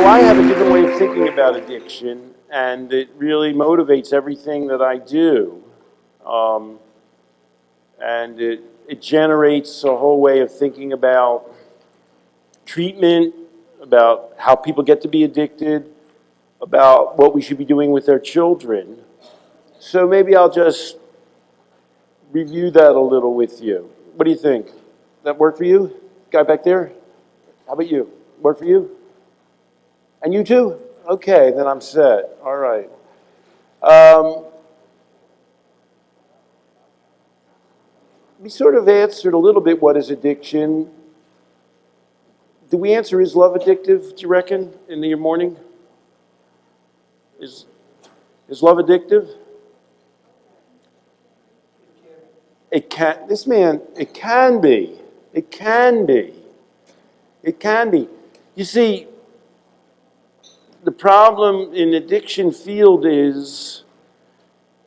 I have a different way of thinking about addiction, and it really motivates everything that I do. And it generates a whole way of thinking about treatment, about how people get to be addicted, about what we should be doing with their children. So maybe I'll just review that a little with you. What do you think? That work for you? Guy back there? How about you? Work for you? And you too? Okay, then I'm set. All right. We sort of answered a little bit what is addiction. Did we answer, is love addictive, do you reckon, in the morning? Is love addictive? It can, this man, it can be. It can be. It can be. You see, the problem in addiction field is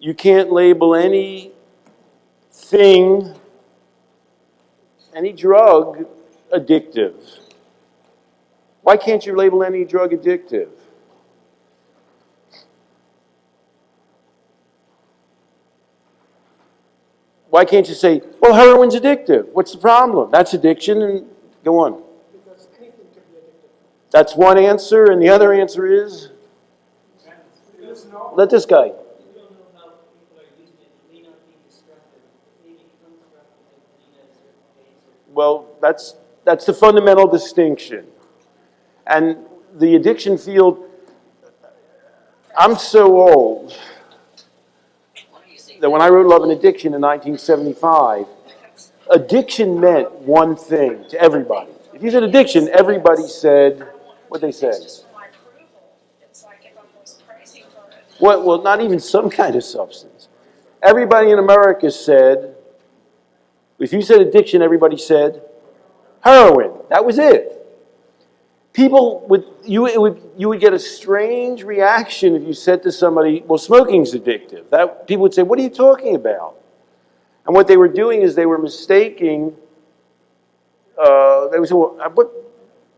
you can't label anything, any drug addictive. Why can't you label any drug addictive? Why can't you say, well, heroin's addictive? What's the problem? That's addiction, and go on. Because anything can be addictive. That's one answer, and the other answer is? Let this guy. We don't know how people are using it. It may not be destructive. It may become destructive depending on a certain phase. Well, that's the fundamental distinction. And the addiction field, I'm so old that when I wrote Love and Addiction in 1975, addiction meant one thing to everybody. If you said addiction, everybody said what they said. Well, not even some kind of substance. Everybody in America said, if you said addiction, everybody said heroin. That was it. People you would get a strange reaction if you said to somebody, well, smoking's addictive. People would say, what are you talking about? And what they were doing is they were mistaking, they would say, well,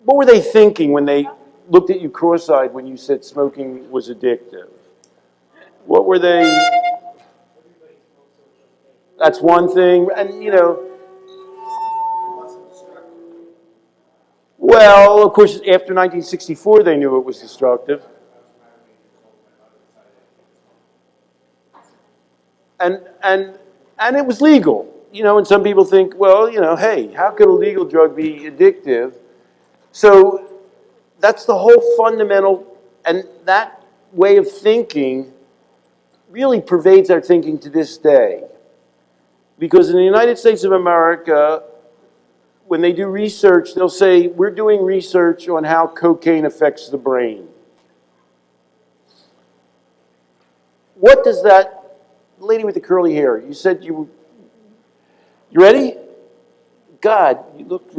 what were they thinking when they looked at you cross-eyed when you said smoking was addictive? What were they? That's one thing. And, you know, well, of course, after 1964, they knew it was destructive. And it was legal. You know, and some people think, well, you know, hey, how could a legal drug be addictive? So that's the whole fundamental, and that way of thinking really pervades our thinking to this day. Because in the United States of America, when they do research, they'll say, we're doing research on how cocaine affects the brain. What does that, lady with the curly hair, you said you ready? God, you look,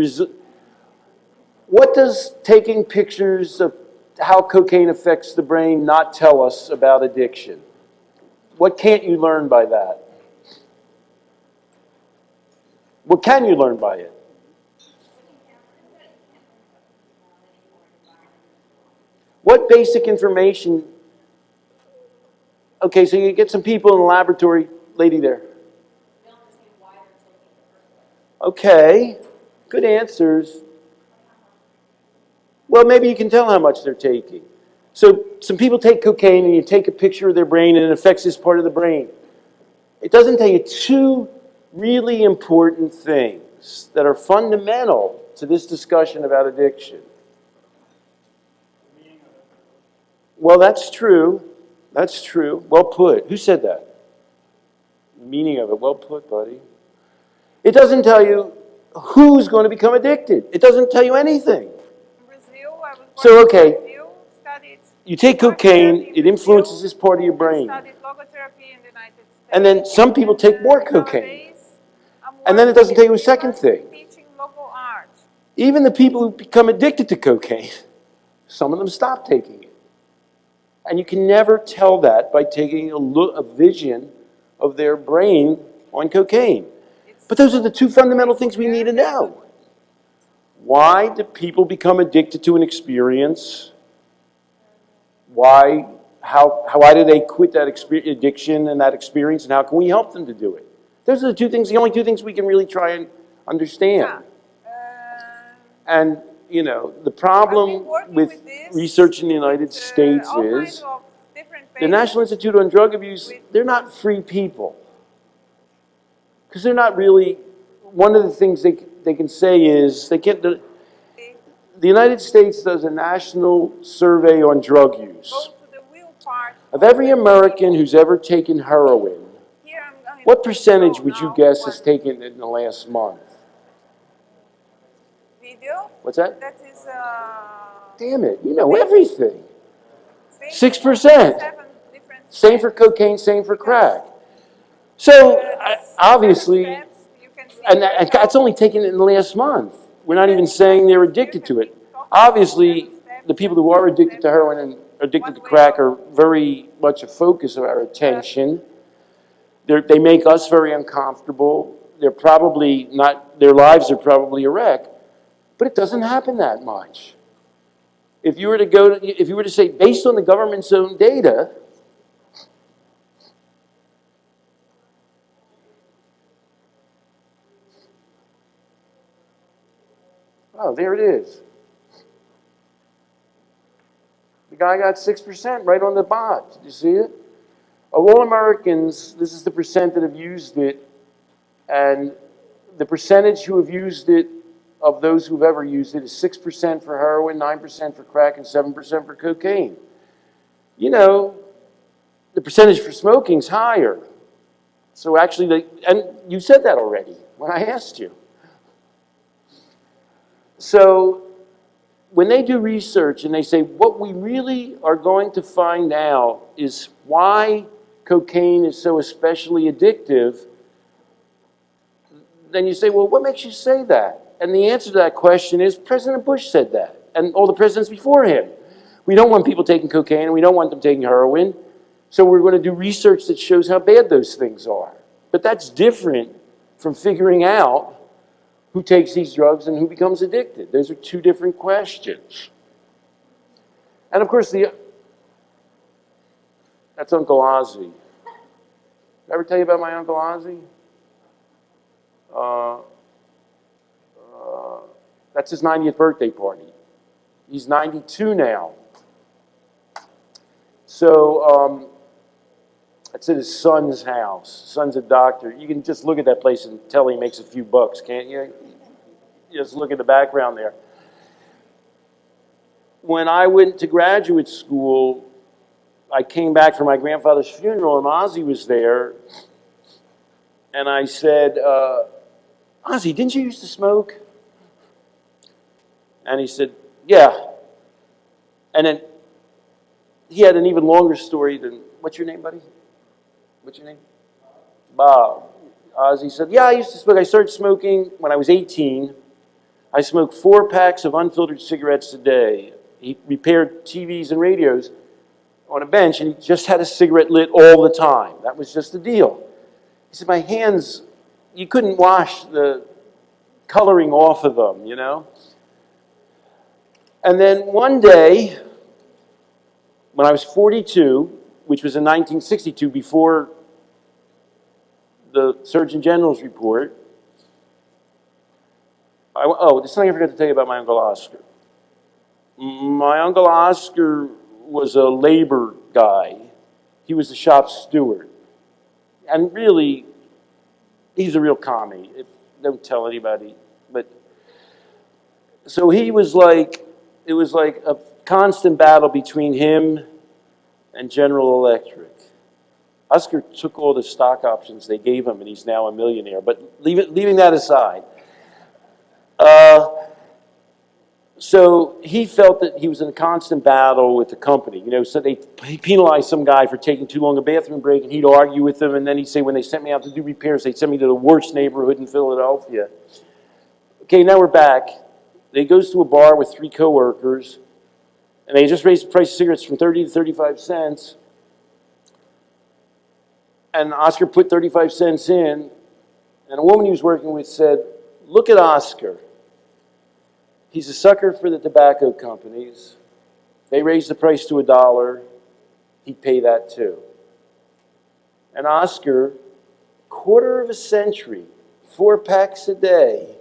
what does taking pictures of how cocaine affects the brain not tell us about addiction? What can't you learn by that? What can you learn by it? What basic information? Okay, so you get some people in the laboratory, lady there. Okay, good answers. Well, maybe you can tell how much they're taking. So some people take cocaine and you take a picture of their brain and it affects this part of the brain. It doesn't tell you two really important things that are fundamental to this discussion about addiction. Well, that's true. That's true. Well put. Who said that? The meaning of it. Well put, buddy. It doesn't tell you who's going to become addicted. It doesn't tell you anything. In Brazil, I was So, okay, Brazil, studied you take cocaine, it influences this part of your brain. studied logotherapy in the United States. And then some people take more cocaine. And then it doesn't tell you a second thing. Teaching logo art. Even the people who become addicted to cocaine, some of them stop taking it. And you can never tell that by taking a vision of their brain on cocaine. But those are the two fundamental things we need to know. Why do people become addicted to an experience? why do they quit that addiction and that experience, and how can we help them to do it? Those are the only two things we can really try and understand. And, you know, the problem with research in the United States is the National Institute on Drug Abuse, they're not free people. Because they're not really, one of the things they can say is, they can't, the United States does a national survey on drug use. Of every American who's ever taken heroin, what percentage would you guess has taken it in the last month? Video? What's that? That is Damn it, you know everything. 6%. Same for cocaine, same for crack. So, obviously, and that's only taken in the last month. We're not even saying they're addicted to it. Obviously, the people who are addicted to heroin and addicted to crack are very much a focus of our attention. They make us very uncomfortable. They're probably not, their lives are probably a wreck. But it doesn't happen that much. If you were to say, based on the government's own data, oh, there it is. The guy got 6% right on the bot. Did you see it? Of all Americans, this is the percent that have used it, and the percentage who have used it of those who've ever used it is 6% for heroin, 9% for crack, and 7% for cocaine. You know, the percentage for smoking is higher. So actually, and you said that already when I asked you. So when they do research and they say, what we really are going to find out is why cocaine is so especially addictive, then you say, well, what makes you say that? And the answer to that question is President Bush said that, and all the presidents before him. We don't want people taking cocaine, and we don't want them taking heroin, so we're going to do research that shows how bad those things are. But that's different from figuring out who takes these drugs and who becomes addicted. Those are two different questions. And of course, that's Uncle Ozzy. Ever tell you about my Uncle Ozzy? That's his 90th birthday party. He's 92 now. So that's at his son's house. Son's a doctor. You can just look at that place and tell he makes a few bucks, can't you? You just look at the background there. When I went to graduate school, I came back from my grandfather's funeral, and Ozzy was there. And I said, Ozzy, didn't you used to smoke? And he said, yeah. And then he had an even longer story than, what's your name, buddy? What's your name? Bob. Ozzy said, yeah, I used to smoke. I started smoking when I was 18. I smoked 4 packs of unfiltered cigarettes a day. He repaired TVs and radios on a bench, and he just had a cigarette lit all the time. That was just the deal. He said, my hands, you couldn't wash the coloring off of them, you know? And then one day, when I was 42, which was in 1962, before the Surgeon General's report, there's something I forgot to tell you about my Uncle Oscar. My Uncle Oscar was a labor guy. He was the shop steward. And really, he's a real commie. Don't tell anybody. But so he was like, it was like a constant battle between him and General Electric. Oscar took all the stock options they gave him, and he's now a millionaire. But leaving that aside, so he felt that he was in a constant battle with the company. You know, so he penalized some guy for taking too long a bathroom break, and he'd argue with them, and then he'd say, when they sent me out to do repairs, they'd send me to the worst neighborhood in Philadelphia. Okay, now we're back. He goes to a bar with 3 coworkers, and they just raised the price of cigarettes from 30 to 35 cents. And Oscar put 35 cents in, and a woman he was working with said, look at Oscar. He's a sucker for the tobacco companies. they raised the price to $1, he'd pay that too. And Oscar, quarter of a century, 4 packs a day,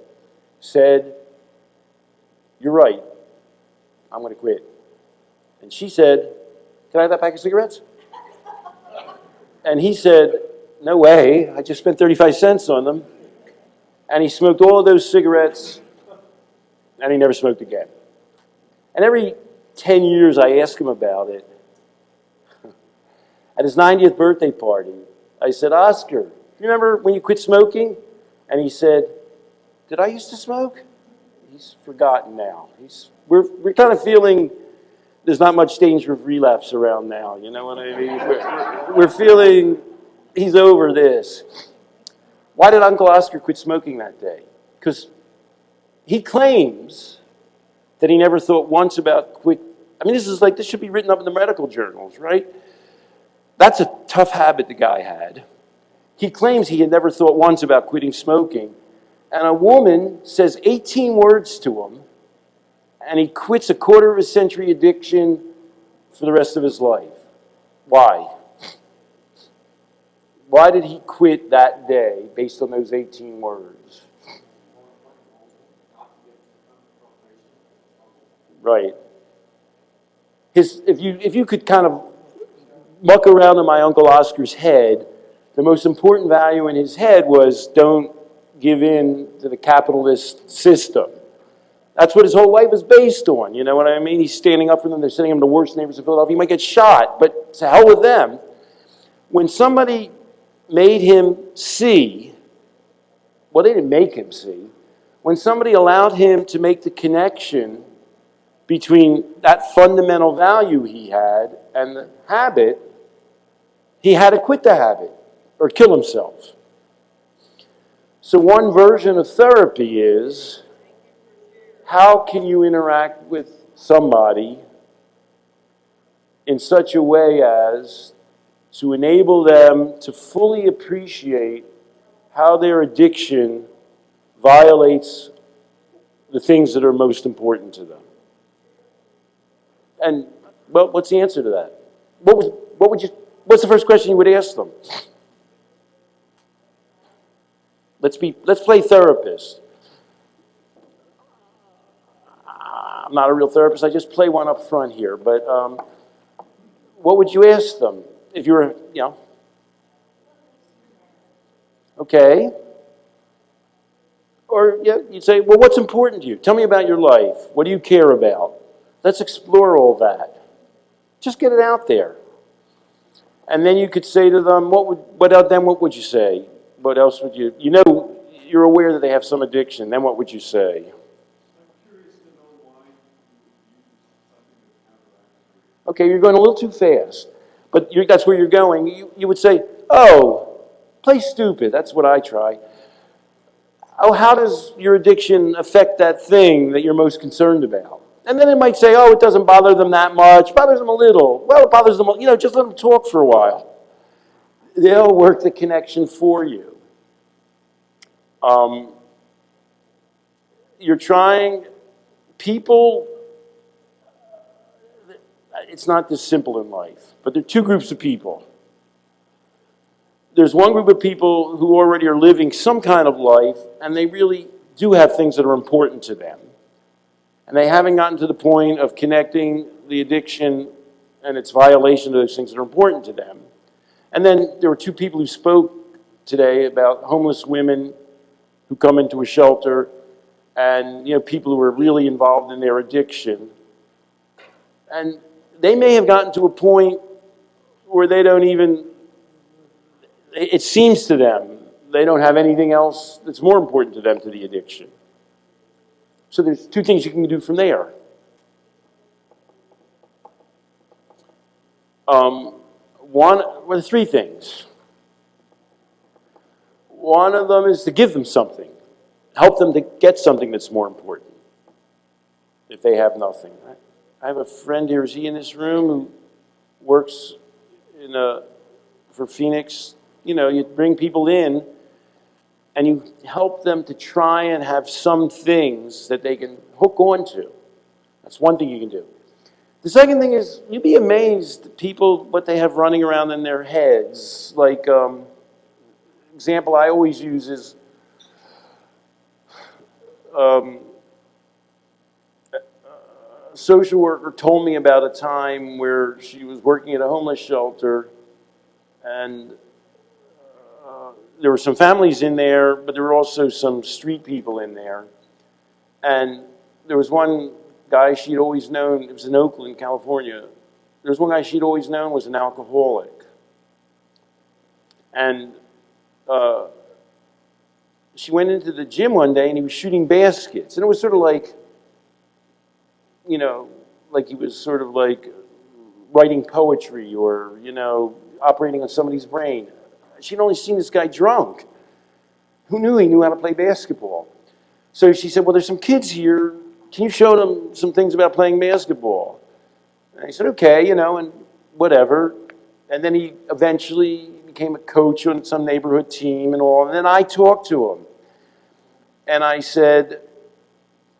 said, "You're right, I'm going to quit." And she said, "Can I have that pack of cigarettes?" And he said, "No way, I just spent 35 cents on them." And he smoked all of those cigarettes, and he never smoked again. And every 10 years I ask him about it. At his 90th birthday party, I said, "Oscar, you remember when you quit smoking?" And he said, "Did I used to smoke?" He's forgotten now. We're kind of feeling there's not much danger of relapse around now, you know what I mean? We're feeling he's over this. Why did Uncle Oscar quit smoking that day? Because he claims that he never thought once about quit. I mean, this should be written up in the medical journals, right? That's a tough habit the guy had. He claims he had never thought once about quitting smoking. And a woman says 18 words to him, and he quits a quarter of a century addiction for the rest of his life. Why? Why did he quit that day based on those 18 words? Right. If you could kind of muck around in my Uncle Oscar's head, the most important value in his head was don't give in to the capitalist system. That's what his whole life is based on, you know what I mean? He's standing up for them, they're sending him to the worst neighbors of Philadelphia. He might get shot, but to hell with them. When somebody made him see, well, they didn't make him see, when somebody allowed him to make the connection between that fundamental value he had and the habit, he had to quit the habit or kill himself. So one version of therapy is, how can you interact with somebody in such a way as to enable them to fully appreciate how their addiction violates the things that are most important to them? And, well, what's the answer to that? What's the first question you would ask them? Let's play therapist. I'm not a real therapist, I just play one up front here, but what would you ask them if you were, okay. Or you'd say, well, what's important to you? Tell me about your life. What do you care about? Let's explore all that. Just get it out there. And then you could say to them, what would you say? What else would you, you're aware that they have some addiction, then what would you say? Okay, you're going a little too fast, but that's where you're going. You would say, oh, play stupid. That's what I try. Oh, how does your addiction affect that thing that you're most concerned about? And then it might say, oh, it doesn't bother them that much. It bothers them a little. Well, it bothers them, just let them talk for a while. They'll work the connection for you. You're trying, people, it's not this simple in life, but there are two groups of people. There's one group of people who already are living some kind of life, and they really do have things that are important to them. And they haven't gotten to the point of connecting the addiction and its violation to those things that are important to them. And then there were two people who spoke today about homeless women who come into a shelter and people who are really involved in their addiction. And they may have gotten to a point where they don't even, it seems to them, they don't have anything else that's more important to them to the addiction. So there's two things you can do from there. Three things. One of them is to give them something. Help them to get something that's more important if they have nothing. I have a friend here, is he in this room, who works for Phoenix. You bring people in and you help them to try and have some things that they can hook onto. That's one thing you can do. The second thing is, you'd be amazed at people, what they have running around in their heads. Like, example I always use is, a social worker told me about a time where she was working at a homeless shelter, and there were some families in there, but there were also some street people in there. And there was one guy she'd always known, it was in Oakland, California. There was one guy she'd always known was an alcoholic. And she went into the gym one day and he was shooting baskets. And it was sort of like, you know, like he was sort of like writing poetry or, you know, operating on somebody's brain. She'd only seen this guy drunk. Who knew he knew how to play basketball? So she said, well, there's some kids here. Can you show them some things about playing basketball? And I said, okay, you know, and whatever. And then he eventually became a coach on some neighborhood team and all. And then I talked to him. And I said,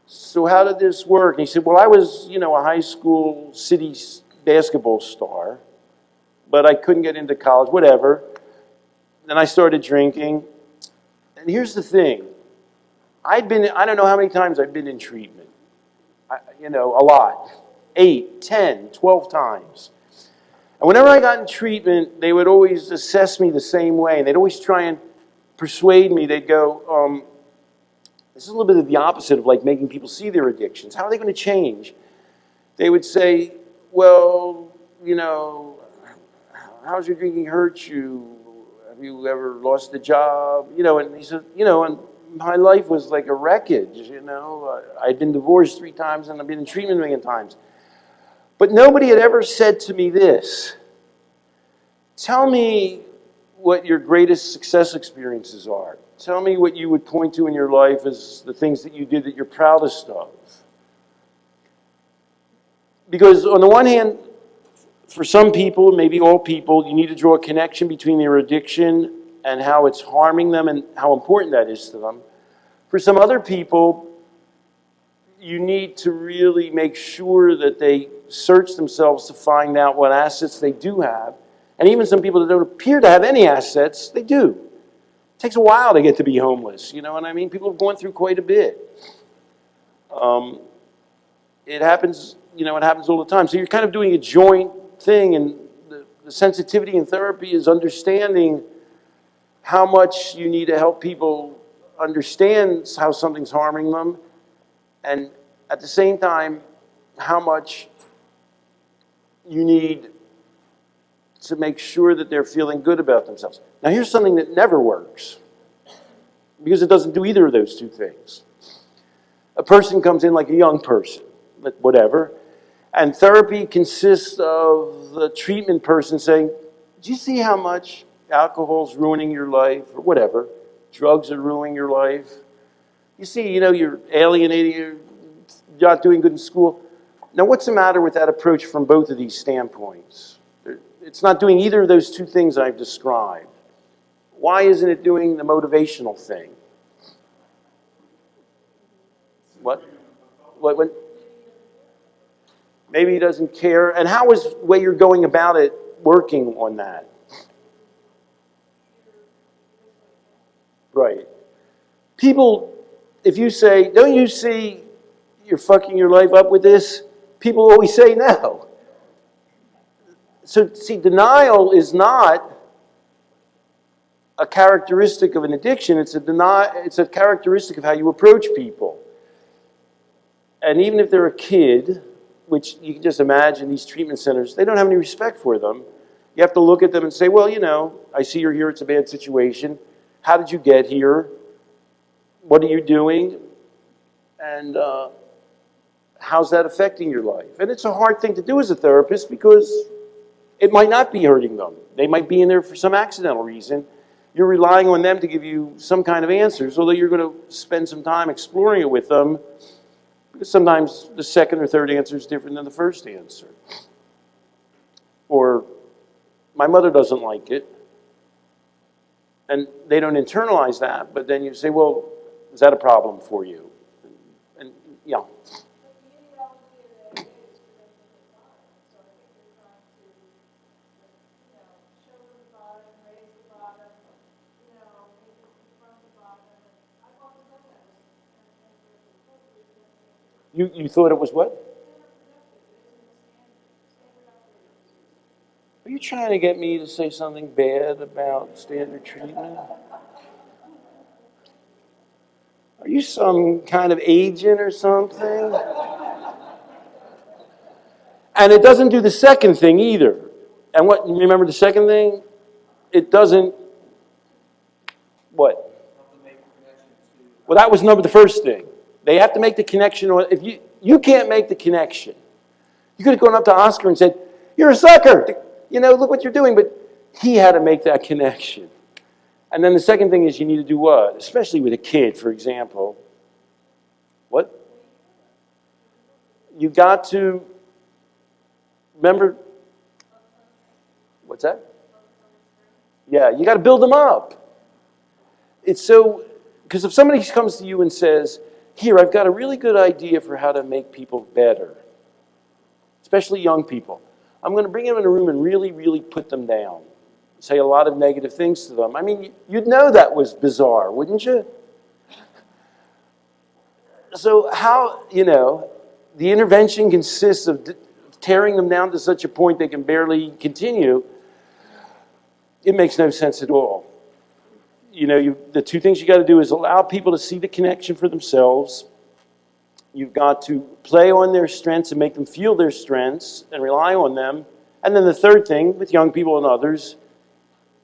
so how did this work? And he said, well, I was, you know, a high school city basketball star, but I couldn't get into college, whatever. Then I started drinking. And here's the thing. I don't know how many times I've been in treatment. You know, a lot. 8, 10, 12 times. And whenever I got in treatment, they would always assess me the same way. And they'd always try and persuade me. They'd go, this is a little bit of the opposite of like making people see their addictions. How are they going to change? They would say, well, you know, how's your drinking hurt you? Have you ever lost a job? You know, and he said, you know, and my life was like a wreckage, you know. I'd been divorced 3 times and I've been in treatment 1 million times. But nobody had ever said to me this. Tell me what your greatest success experiences are. Tell me what you would point to in your life as the things that you did that you're proudest of. Because on the one hand, for some people, maybe all people, you need to draw a connection between their addiction and how it's harming them and how important that is to them. For some other people, you need to really make sure that they search themselves to find out what assets they do have. And even some people that don't appear to have any assets, they do. It takes a while to get to be homeless, you know what I mean? People have gone through quite a bit. It happens, you know, it happens all the time. So you're kind of doing a joint thing, and the sensitivity in therapy is understanding how much you need to help people understand how something's harming them, and at the same time, how much you need to make sure that they're feeling good about themselves. Now here's something that never works, because it doesn't do either of those two things. A person comes in like a young person, like whatever, and therapy consists of the treatment person saying, do you see how much alcohol's ruining your life, or whatever, drugs are ruining your life? You see, you know, you're alienating, you're not doing good in school. Now what's the matter with that approach from both of these standpoints? It's not doing either of those two things I've described. Why isn't it doing the motivational thing? What? Maybe he doesn't care. And how is the way you're going about it working on that? Right. People, if you say, don't you see you're fucking your life up with this? People always say no. So, see, denial is not a characteristic of an addiction. It's a characteristic of how you approach people. And even if they're a kid, which you can just imagine these treatment centers, they don't have any respect for them. You have to look at them and say, well, you know, I see you're here, it's a bad situation. How did you get here? What are you doing? And how's that affecting your life? And it's a hard thing to do as a therapist, because it might not be hurting them. They might be in there for some accidental reason. You're relying on them to give you some kind of answers, although you're going to spend some time exploring it with them, because sometimes the second or third answer is different than the first answer. Or, my mother doesn't like it. And they don't internalize that, but then you say, well, is that a problem for you? And yeah. You thought it was what? Are you trying to get me to say something bad about standard treatment? Are you some kind of agent or something? And it doesn't do the second thing either. And what, remember the second thing? It doesn't, what? Well, that was the first thing. They have to make the connection, or if you can't make the connection. You could have gone up to Oscar and said, "You're a sucker. You know, look what you're doing." But he had to make that connection. And then the second thing is you need to do what? Especially with a kid, for example. What? You got to remember. What's that? Yeah, you got to build them up. It's so, because if somebody comes to you and says, "Here, I've got a really good idea for how to make people better," especially young people. I'm going to bring them in a room and really, really put them down. Say a lot of negative things to them. I mean, you'd know that was bizarre, wouldn't you? So how, the intervention consists of tearing them down to such a point they can barely continue. It makes no sense at all. The two things you got to do is allow people to see the connection for themselves. You've got to play on their strengths and make them feel their strengths and rely on them. And then the third thing with young people and others,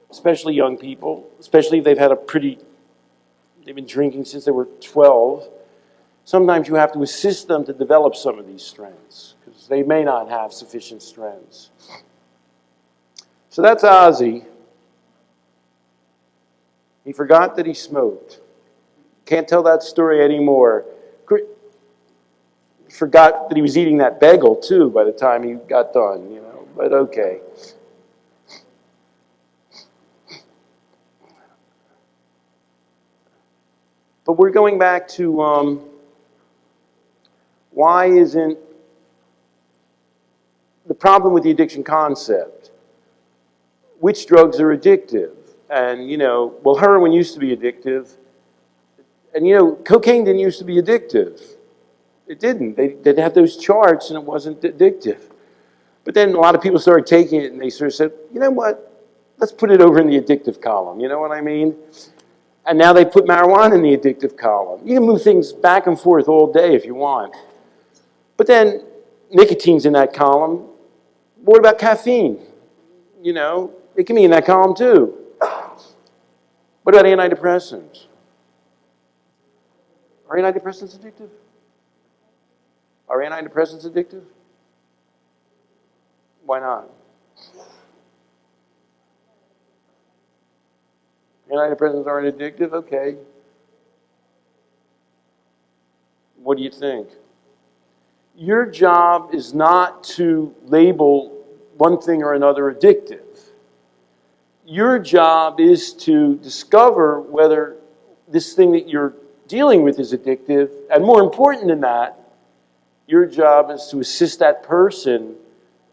especially young people, especially if they've been drinking since they were 12, sometimes you have to assist them to develop some of these strengths because they may not have sufficient strengths. So that's Ozzy. He forgot that he smoked. Can't tell that story anymore. Forgot that he was eating that bagel too by the time he got done, but okay. But we're going back to why isn't the problem with the addiction concept? Which drugs are addictive? And, heroin used to be addictive. And, cocaine didn't used to be addictive. It didn't. They'd have those charts and it wasn't addictive. But then a lot of people started taking it and they sort of said, you know what? Let's put it over in the addictive column. You know what I mean? And now they put marijuana in the addictive column. You can move things back and forth all day if you want. But then nicotine's in that column. What about caffeine? It can be in that column too. What about antidepressants? Are antidepressants addictive? Are antidepressants addictive? Why not? Antidepressants aren't addictive? Okay. What do you think? Your job is not to label one thing or another addictive. Your job is to discover whether this thing that you're dealing with is addictive, and more important than that, your job is to assist that person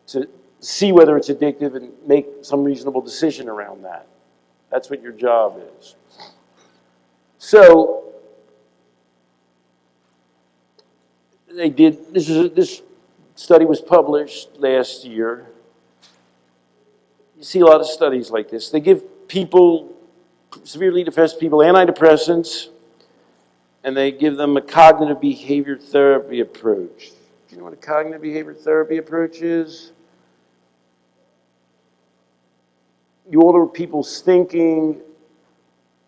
to see whether it's addictive and make some reasonable decision around that. That's what your job is. So, they did, this study was published last year. You see a lot of studies like this. They give people, severely depressed people, antidepressants, and they give them a cognitive behavior therapy approach. Do you know what a cognitive behavior therapy approach is? You alter people's thinking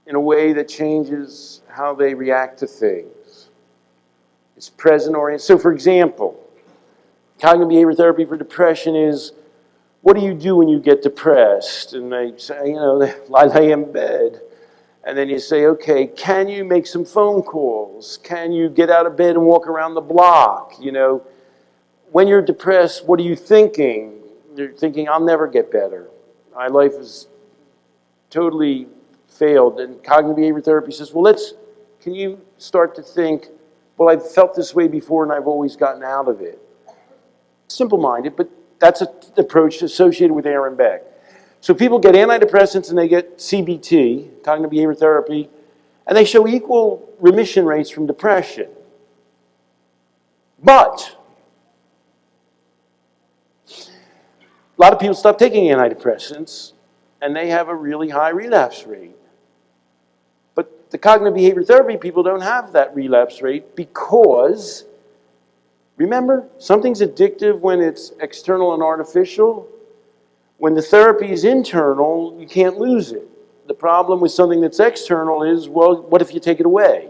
in a way that changes how they react to things. It's present-oriented. So, for example, cognitive behavior therapy for depression is, what do you do when you get depressed? And they say, I lay in bed. And then you say, okay, can you make some phone calls? Can you get out of bed and walk around the block? When you're depressed, what are you thinking? You're thinking, I'll never get better. My life has totally failed. And cognitive behavior therapy says, well, can you start to think, well, I've felt this way before and I've always gotten out of it. Simple-minded, but that's an approach associated with Aaron Beck. So people get antidepressants and they get CBT, cognitive behavior therapy, and they show equal remission rates from depression. But a lot of people stop taking antidepressants, and they have a really high relapse rate. But the cognitive behavior therapy people don't have that relapse rate because, remember, something's addictive when it's external and artificial. When the therapy is internal, you can't lose it. The problem with something that's external is, well, what if you take it away?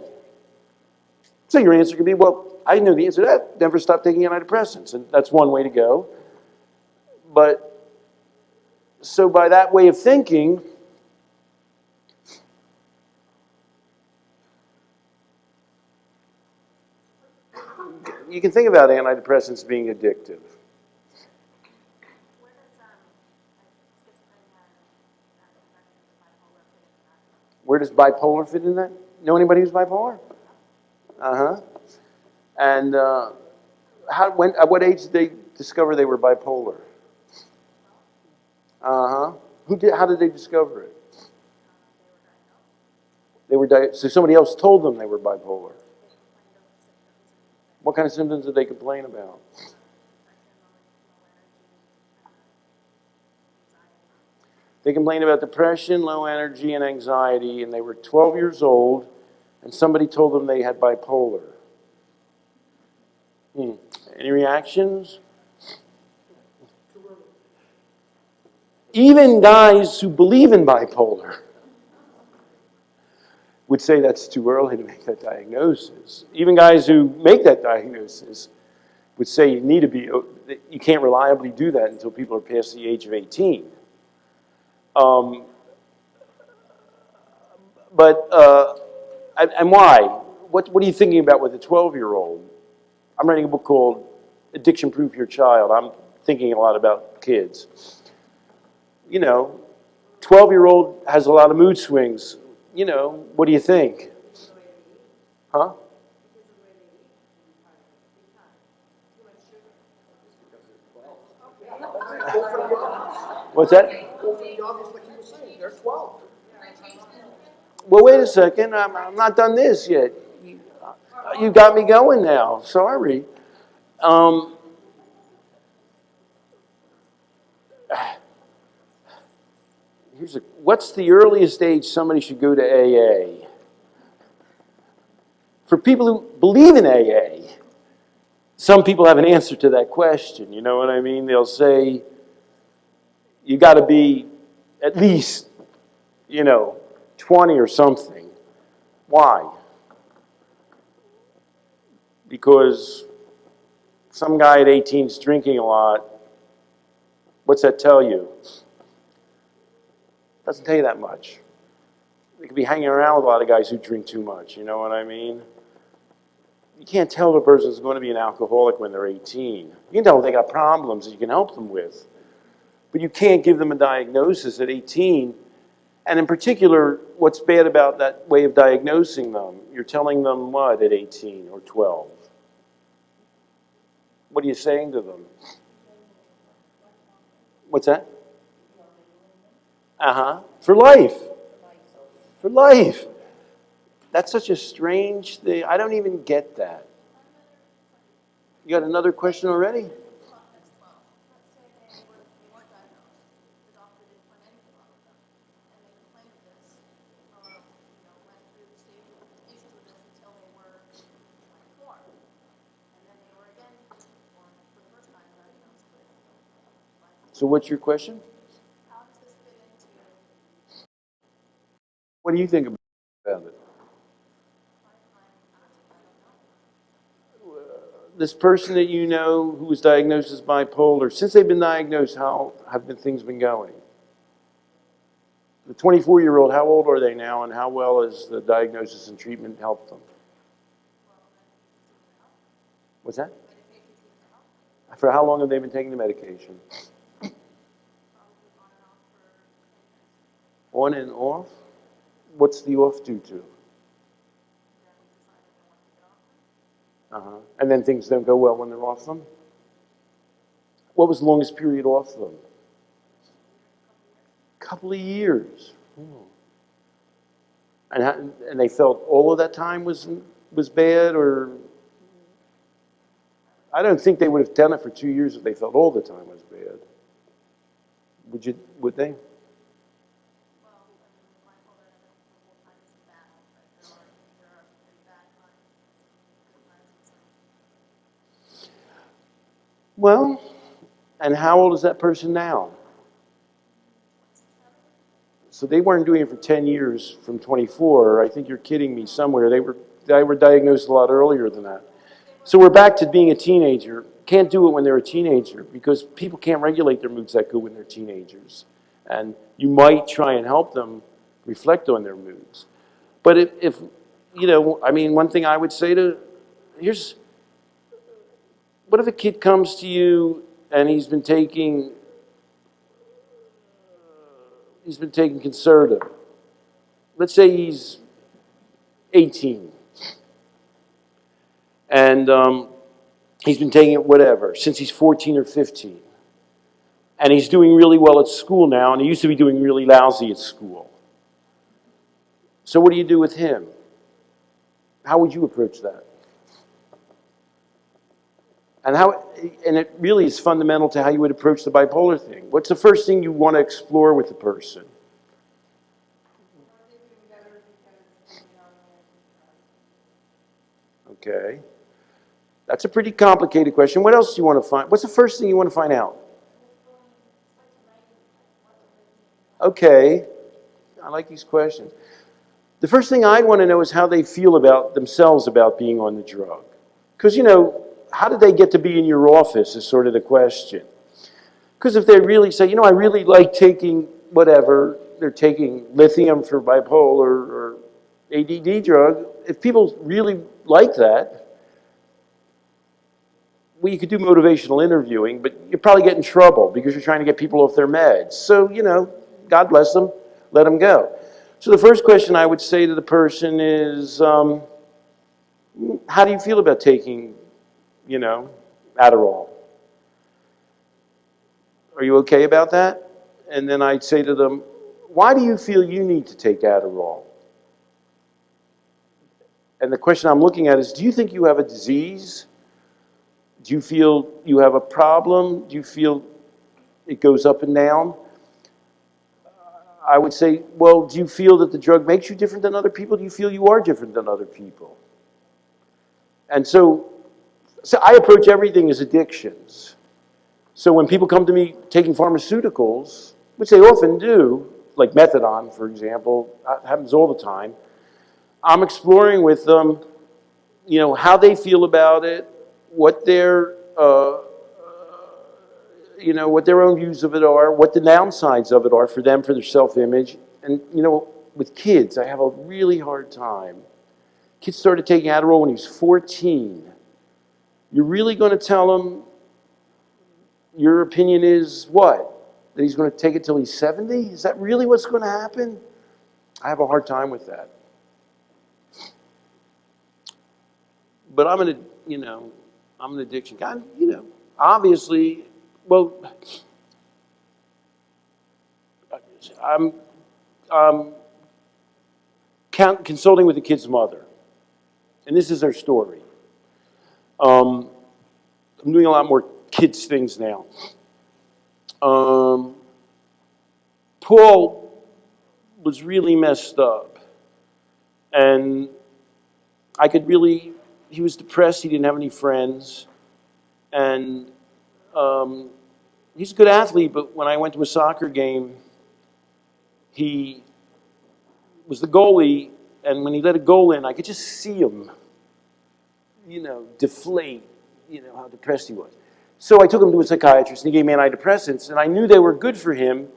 So your answer could be, well, I know the answer to that. Never stop taking antidepressants. And that's one way to go. But, so by that way of thinking, you can think about antidepressants being addictive. Where does bipolar fit in that? Know anybody who's bipolar? Uh-huh. And at what age did they discover they were bipolar? Uh-huh. How did they discover it? So somebody else told them they were bipolar. What kind of symptoms did they complain about? They complained about depression, low energy, and anxiety, and they were 12 years old, and somebody told them they had bipolar. Any reactions? Even guys who believe in bipolar would say that's too early to make that diagnosis. Even guys who make that diagnosis would say you can't reliably do that until people are past the age of 18. And why? What are you thinking about with a 12-year-old? I'm writing a book called Addiction Proof Your Child. I'm thinking a lot about kids. 12-year-old has a lot of mood swings. What do you think? Huh? What's that? Like he was saying, they're 12. Well, wait a second. I'm not done this yet. You got me going now. Sorry. What's the earliest age somebody should go to AA? For people who believe in AA, some people have an answer to that question. You know what I mean? They'll say, you got to be at least, 20 or something. Why? Because some guy at 18 is drinking a lot. What's that tell you? Doesn't tell you that much. You could be hanging around with a lot of guys who drink too much. You know what I mean? You can't tell if a person's going to be an alcoholic when they're 18. You can tell if they got problems that you can help them with. But you can't give them a diagnosis at 18. And in particular, what's bad about that way of diagnosing them? You're telling them what at 18 or 12? What are you saying to them? What's that? Uh-huh. For life. For life. That's such a strange thing. I don't even get that. You got another question already? So what's your question? What do you think about it? This person that you know who was diagnosed as bipolar, since they've been diagnosed, how have things been going? The 24-year-old, how old are they now, and how well has the diagnosis and treatment helped them? What's that? For how long have they been taking the medication? On and off? What's the off due to? Uh-huh. And then things don't go well when they're off them? What was the longest period off them? Couple of years. And they felt all of that time was bad, or I don't think they would have done it for 2 years if they felt all the time was bad. Would they? Well, and how old is that person now? So they weren't doing it for 10 years from 24. I think you're kidding me somewhere. They were diagnosed a lot earlier than that. So we're back to being a teenager. Can't do it when they're a teenager because people can't regulate their moods that good when they're teenagers. And you might try and help them reflect on their moods. But if you know, I mean, one thing I would say what if a kid comes to you and he's been taking conservative. Let's say he's 18. And he's been taking it whatever, since he's 14 or 15. And he's doing really well at school now, and he used to be doing really lousy at school. So what do you do with him? How would you approach that? And it really is fundamental to how you would approach the bipolar thing. What's the first thing you want to explore with the person? Okay. That's a pretty complicated question. What else do you want to find? What's the first thing you want to find out? Okay. I like these questions. The first thing I'd want to know is how they feel about themselves about being on the drug. Because, you know, how did they get to be in your office is sort of the question. Because if they really say, you know, I really like taking whatever, they're taking lithium for bipolar or ADD drug, if people really like that, well, you could do motivational interviewing, but you probably get in trouble because you're trying to get people off their meds. So, you know, God bless them, let them go. So the first question I would say to the person is, how do you feel about taking, you know, Adderall? Are you okay about that? And then I'd say to them, why do you feel you need to take Adderall? And the question I'm looking at is, do you think you have a disease? Do you feel you have a problem? Do you feel it goes up and down? I would say, well, do you feel that the drug makes you different than other people? Do you feel you are different than other people? And so I approach everything as addictions. So when people come to me taking pharmaceuticals, which they often do, like methadone, for example, happens all the time, I'm exploring with them, you know, how they feel about it, what their, you know, what their own views of it are, what the downsides of it are for them, for their self-image. And, you know, with kids, I have a really hard time. Kids started taking Adderall when he was 14. You're really going to tell him your opinion is what? That he's going to take it till he's 70? Is that really what's going to happen? I have a hard time with that. But I'm an addiction guy. You know, obviously, well, I'm consulting with the kid's mother, and this is her story. I'm doing a lot more kids things now. Paul was really messed up, and he was depressed, he didn't have any friends, and he's a good athlete, but when I went to a soccer game, he was the goalie, and when he let a goal in, I could just see him, you know, deflate, you know, how depressed he was. So I took him to a psychiatrist, and he gave me antidepressants, and I knew they were good for him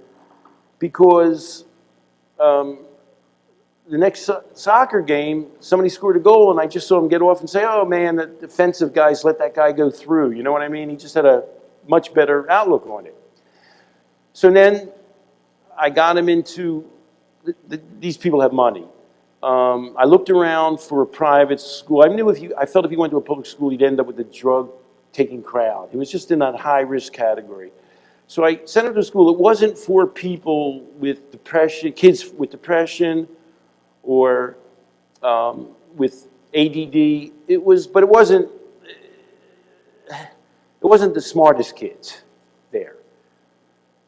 because the next soccer game, somebody scored a goal, and I just saw him get off and say, oh, man, the defensive guys let that guy go through. You know what I mean? He just had a much better outlook on it. So then I got him into, these people have money. I looked around for a private school. I felt if he went to a public school, he'd end up with a drug-taking crowd. He was just in that high-risk category. So I sent him to school. It wasn't for people with depression, kids with depression, or with ADD. But it wasn't. It wasn't the smartest kids there.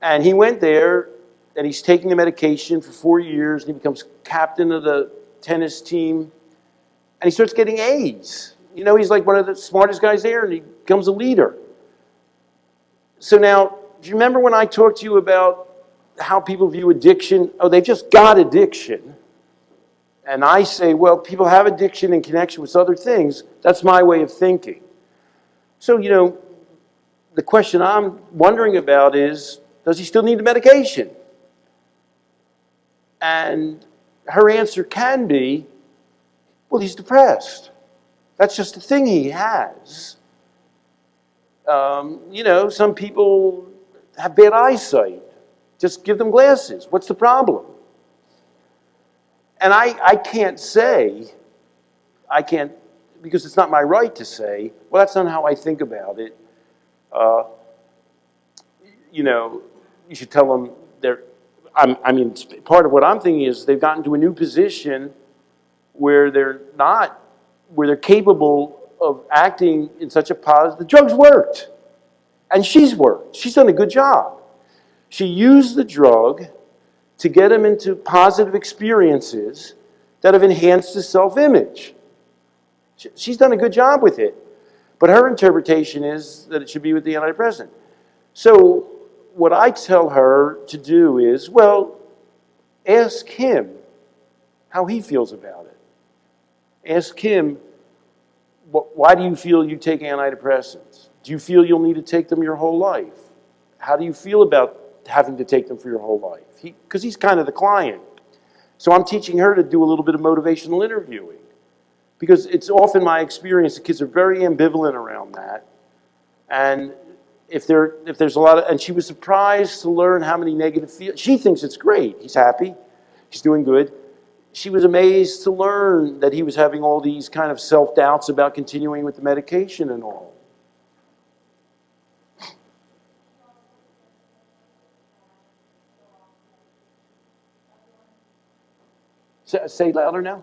And he went there, and he's taking the medication for 4 years, and he becomes captain of the tennis team, and he starts getting A's. You know, he's like one of the smartest guys there, and he becomes a leader. So now, do you remember when I talked to you about how people view addiction? Oh, they've just got addiction. And I say, well, people have addiction in connection with other things. That's my way of thinking. So, you know, the question I'm wondering about is, does he still need the medication? And her answer can be, well, he's depressed. That's just a thing he has. You know, some people have bad eyesight. Just give them glasses. What's the problem? And I can't say, because it's not my right to say, well, that's not how I think about it. You know, you should tell them I mean, part of what I'm thinking is they've gotten to a new position where they're capable of acting in such a positive. The drugs worked, and she's worked. She's done a good job. She used the drug to get him into positive experiences that have enhanced his self-image. She's done a good job with it. But her interpretation is that it should be with the antidepressant. So what I tell her to do is, well, ask him how he feels about it. Ask him, why do you feel you take antidepressants? Do you feel you'll need to take them your whole life? How do you feel about having to take them for your whole life? Because he's kind of the client. So I'm teaching her to do a little bit of motivational interviewing. Because it's often my experience, the kids are very ambivalent around that. And if there's a lot of, and she was surprised to learn how many negative feelings. She thinks it's great. He's happy. He's doing good. She was amazed to learn that he was having all these kind of self-doubts about continuing with the medication and all. Say louder now.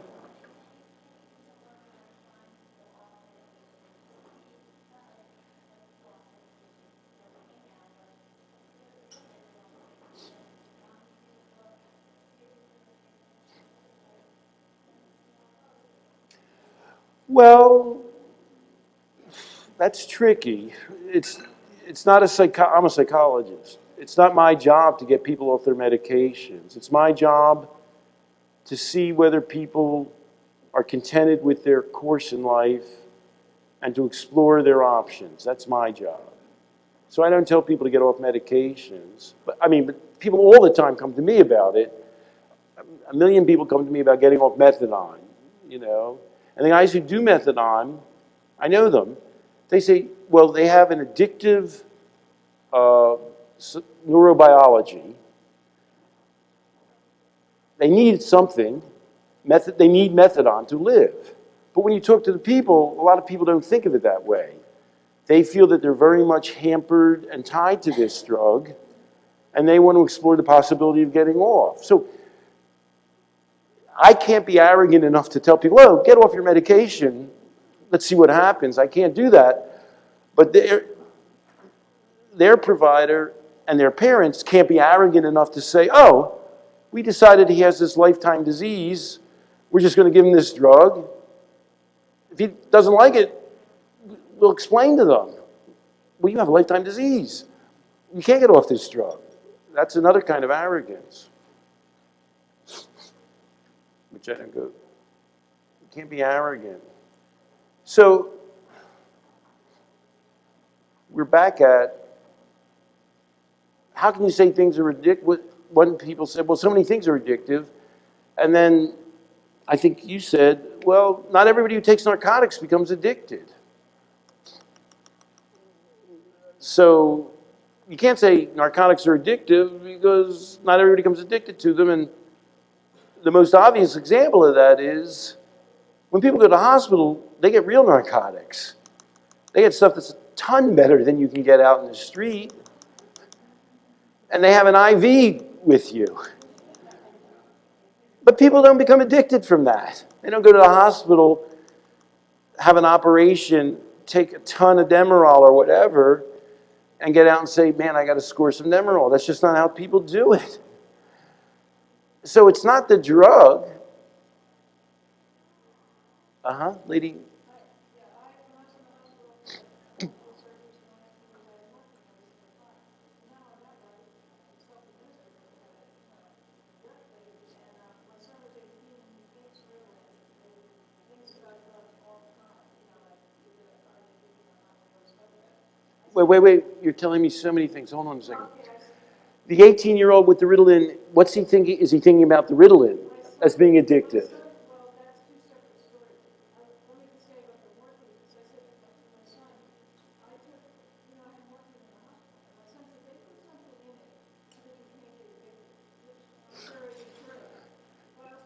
Well, that's tricky. It's not I'm a psychologist. It's not my job to get people off their medications. It's my job to see whether people are contented with their course in life and to explore their options. That's my job. So I don't tell people to get off medications. But people all the time come to me about it. A million people come to me about getting off methadone, you know. And the guys who do methadone, I know them, they say, well, they have an addictive neurobiology. They need something. They need methadone to live. But when you talk to the people, a lot of people don't think of it that way. They feel that they're very much hampered and tied to this drug, and they want to explore the possibility of getting off. So I can't be arrogant enough to tell people, oh, get off your medication. Let's see what happens. I can't do that. But their provider and their parents can't be arrogant enough to say, oh, we decided he has this lifetime disease. We're just going to give him this drug. If he doesn't like it, we'll explain to them. Well, you have a lifetime disease. You can't get off this drug. That's another kind of arrogance. Which I don't go, you can't be arrogant. So, we're back at, how can you say things are addictive? One people said, well, so many things are addictive. And then I think you said, well, not everybody who takes narcotics becomes addicted. So you can't say narcotics are addictive because not everybody becomes addicted to them. And the most obvious example of that is when people go to the hospital, they get real narcotics. They get stuff that's a ton better than you can get out in the street. And they have an IV with you. But people don't become addicted from that. They don't go to the hospital, have an operation, take a ton of Demerol or whatever and get out and say, man, I got to score some Demerol. That's just not how people do it. So it's not the drug. Lady. Wait. You're telling me so many things. Hold on a second. The 18-year-old with the Ritalin, what's he thinking? Is he thinking about the Ritalin as being addictive?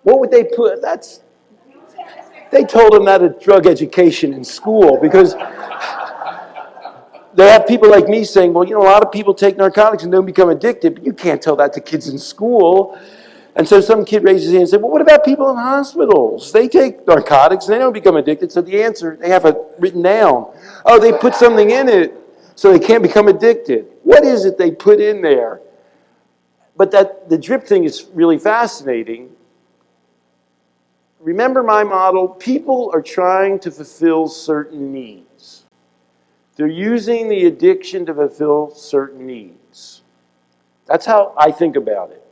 What would they put? They told him that at drug education in school because they have people like me saying, well, a lot of people take narcotics and don't become addicted, but you can't tell that to kids in school. And so some kid raises his hand and says, well, what about people in hospitals? They take narcotics and they don't become addicted. So the answer, they have it written down. Oh, they put something in it so they can't become addicted. What is it they put in there? But the drip thing is really fascinating. Remember my model, people are trying to fulfill certain needs. They're using the addiction to fulfill certain needs. That's how I think about it.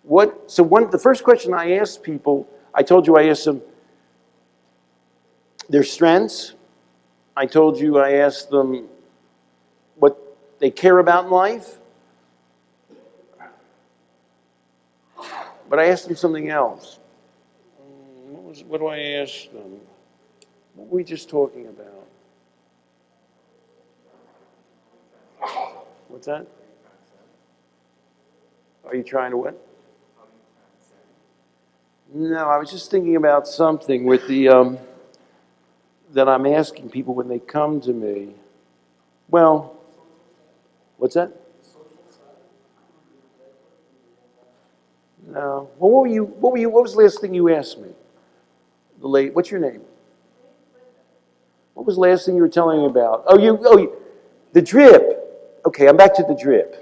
The first question I asked people, I told you I asked them their strengths. I told you I asked them what they care about in life. But I asked them something else. What do I ask them? What were we just talking about? What's that? Are you trying to what? No, I was just thinking about something with the that I'm asking people when they come to me. Well, what's that? No. Well, what was the last thing you asked me? What's your name? What was the last thing you were telling me about? The drip. Okay, I'm back to the drip.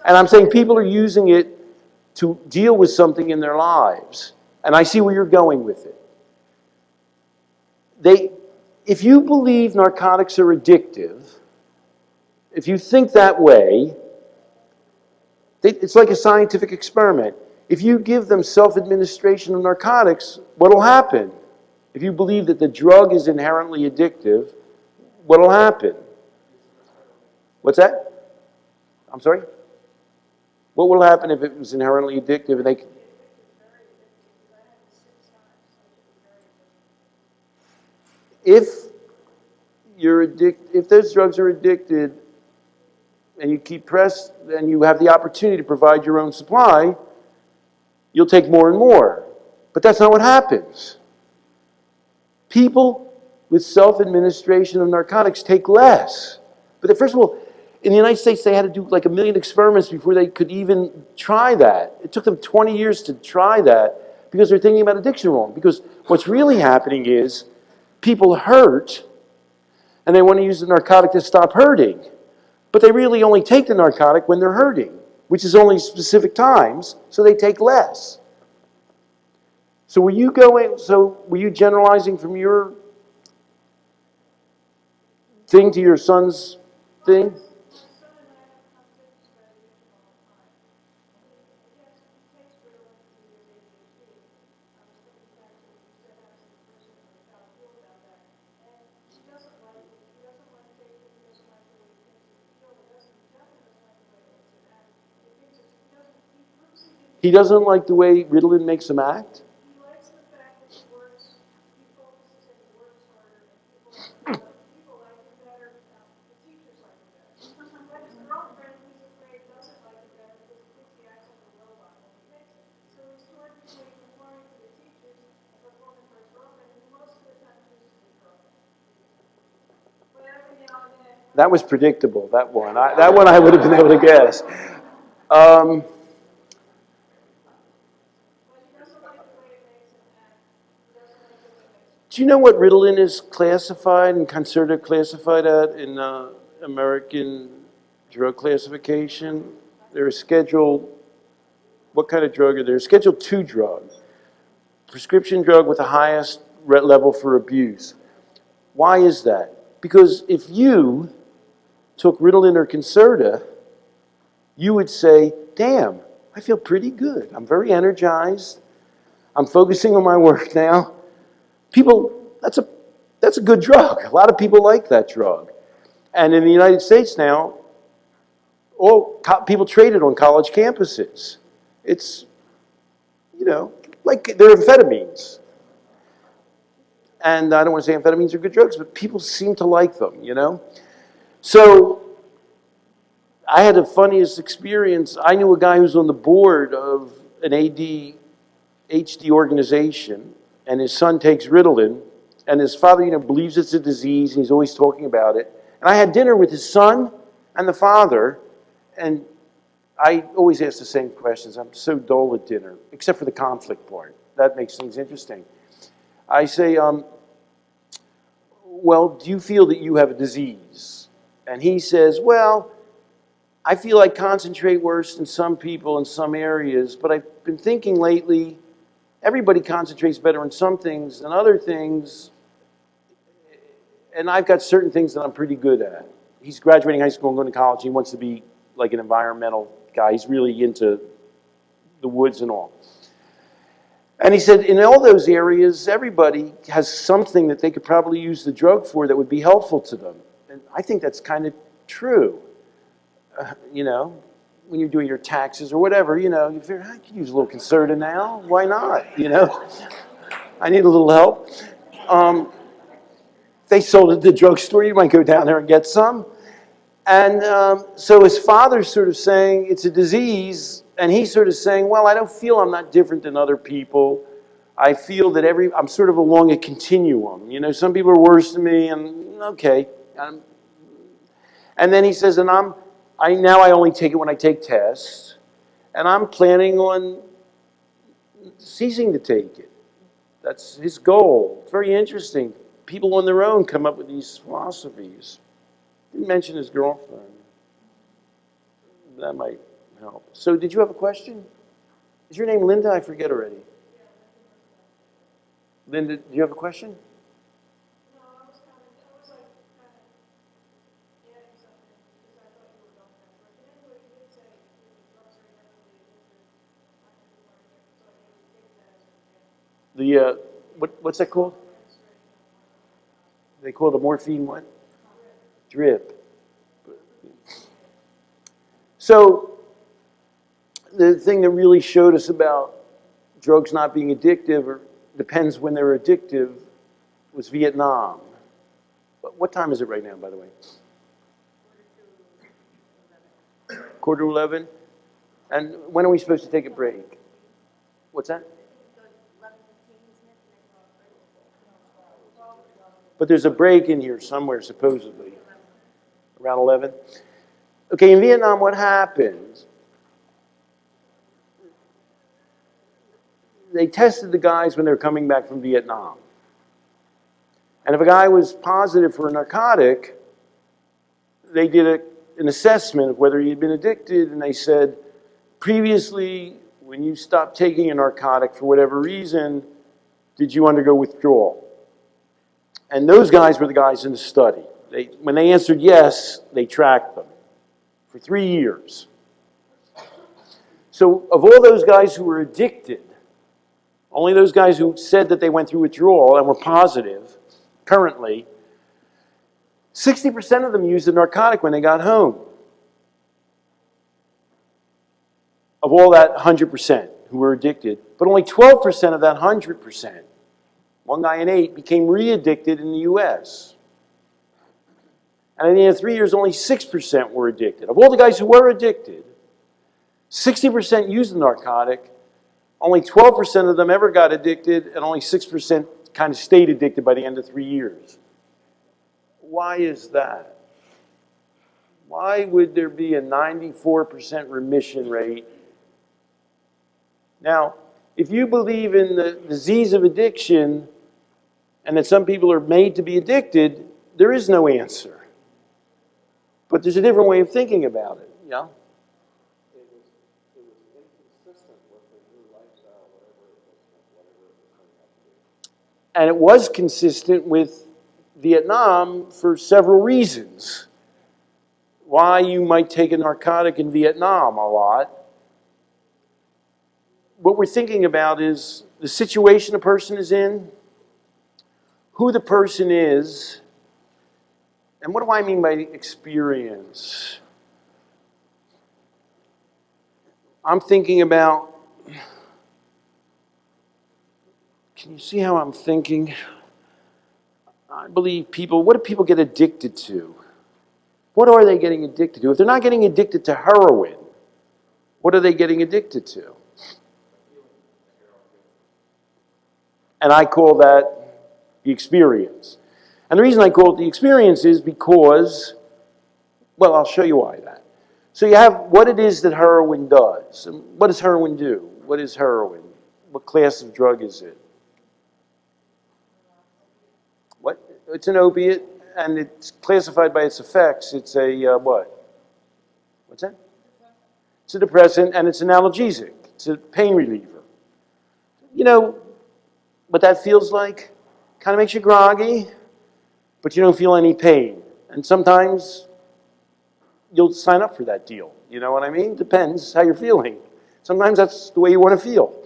And I'm saying people are using it to deal with something in their lives. And I see where you're going with it. If you believe narcotics are addictive, if you think that way, it's like a scientific experiment. If you give them self-administration of narcotics, what will happen? If you believe that the drug is inherently addictive, what will happen? What's that? I'm sorry? What will happen if it was inherently addictive and they... If those drugs are addicted and you keep pressed and you have the opportunity to provide your own supply, you'll take more and more. But that's not what happens. People with self-administration of narcotics take less. But first of all, in the United States, they had to do like 1 million experiments before they could even try that. It took them 20 years to try that because they're thinking about addiction wrong. Because what's really happening is people hurt and they want to use the narcotic to stop hurting. But they really only take the narcotic when they're hurting, which is only specific times, so they take less. So were you generalizing from your thing to your son's thing? He doesn't like the way Ritalin makes him act? That was predictable, that one. That one I would have been able to guess. Do you know what Ritalin is classified and considered classified at in American drug classification? They're a Schedule, what kind of drug are they? A Schedule 2 drug. Prescription drug with the highest level for abuse. Why is that? Because if you took Ritalin or Concerta, you would say, damn, I feel pretty good. I'm very energized. I'm focusing on my work now. People, that's a good drug. A lot of people like that drug. And in the United States now, people trade it on college campuses. It's, you know, like they're amphetamines. And I don't want to say amphetamines are good drugs, but people seem to like them, you know? So I had the funniest experience. I knew a guy who was on the board of an ADHD organization, and his son takes Ritalin, and his father, you know, believes it's a disease, and he's always talking about it. And I had dinner with his son and the father, and I always ask the same questions. I'm so dull at dinner, except for the conflict part. That makes things interesting. I say, well, do you feel that you have a disease? And he says, well, I feel I concentrate worse than some people in some areas, but I've been thinking lately, everybody concentrates better in some things than other things, and I've got certain things that I'm pretty good at. He's graduating high school and going to college. He wants to be like an environmental guy. He's really into the woods and all. And he said, in all those areas, everybody has something that they could probably use the drug for that would be helpful to them. And I think that's kind of true. You know, when you're doing your taxes or whatever, you know, you figure, I could use a little Concerta now. Why not? You know, I need a little help. They sold it at the drugstore. You might go down there and get some. And so his father's sort of saying it's a disease, and he's sort of saying, well, I don't feel I'm not different than other people. I feel that I'm sort of along a continuum. You know, some people are worse than me, and okay. And then he says, and now I only take it when I take tests, and I'm planning on ceasing to take it. That's his goal. It's very interesting. People on their own come up with these philosophies. Didn't mention his girlfriend. That might help. So did you have a question? Is your name Linda? I forget already. Linda, do you have a question? What's that called? They call it a morphine what? Drip. So the thing that really showed us about drugs not being addictive, or depends when they're addictive, was Vietnam. But what time is it right now, by the way? 11:45. And when are we supposed to take a break? What's that? But there's a break in here somewhere, supposedly. Around 11. Okay, in Vietnam, what happened? They tested the guys when they were coming back from Vietnam. And if a guy was positive for a narcotic, they did an assessment of whether he had been addicted, and they said, previously, when you stopped taking a narcotic for whatever reason, did you undergo withdrawal? And those guys were the guys in the study. When they answered yes, they tracked them for 3 years. So of all those guys who were addicted, only those guys who said that they went through withdrawal and were positive, currently, 60% of them used a narcotic when they got home. Of all that 100% who were addicted, but only 12% of that 100%, one guy in 8, became re-addicted in the US. And at the end of 3 years, only 6% were addicted. Of all the guys who were addicted, 60% used the narcotic, only 12% of them ever got addicted, and only 6% kind of stayed addicted by the end of 3 years. Why is that? Why would there be a 94% remission rate? Now, if you believe in the disease of addiction, and that some people are made to be addicted, there is no answer. But there's a different way of thinking about it, yeah? It was inconsistent with the new lifestyle, whatever it was coming up to be. And it was consistent with Vietnam for several reasons. Why you might take a narcotic in Vietnam a lot. What we're thinking about is the situation a person is in, who the person is, and what do I mean by experience? I'm thinking about, can you see how I'm thinking? I believe people, what do people get addicted to? What are they getting addicted to? If they're not getting addicted to heroin, what are they getting addicted to? And I call that the experience. And the reason I call it the experience is because, well, I'll show you why that. So you have what it is that heroin does. And what does heroin do? What is heroin? What class of drug is it? What? It's an opiate, and it's classified by its effects. It's a what? What's that? It's a depressant, and it's an analgesic. It's a pain reliever. You know what that feels like? Kind of makes you groggy, but you don't feel any pain. And sometimes you'll sign up for that deal. You know what I mean? Depends how you're feeling. Sometimes that's the way you want to feel.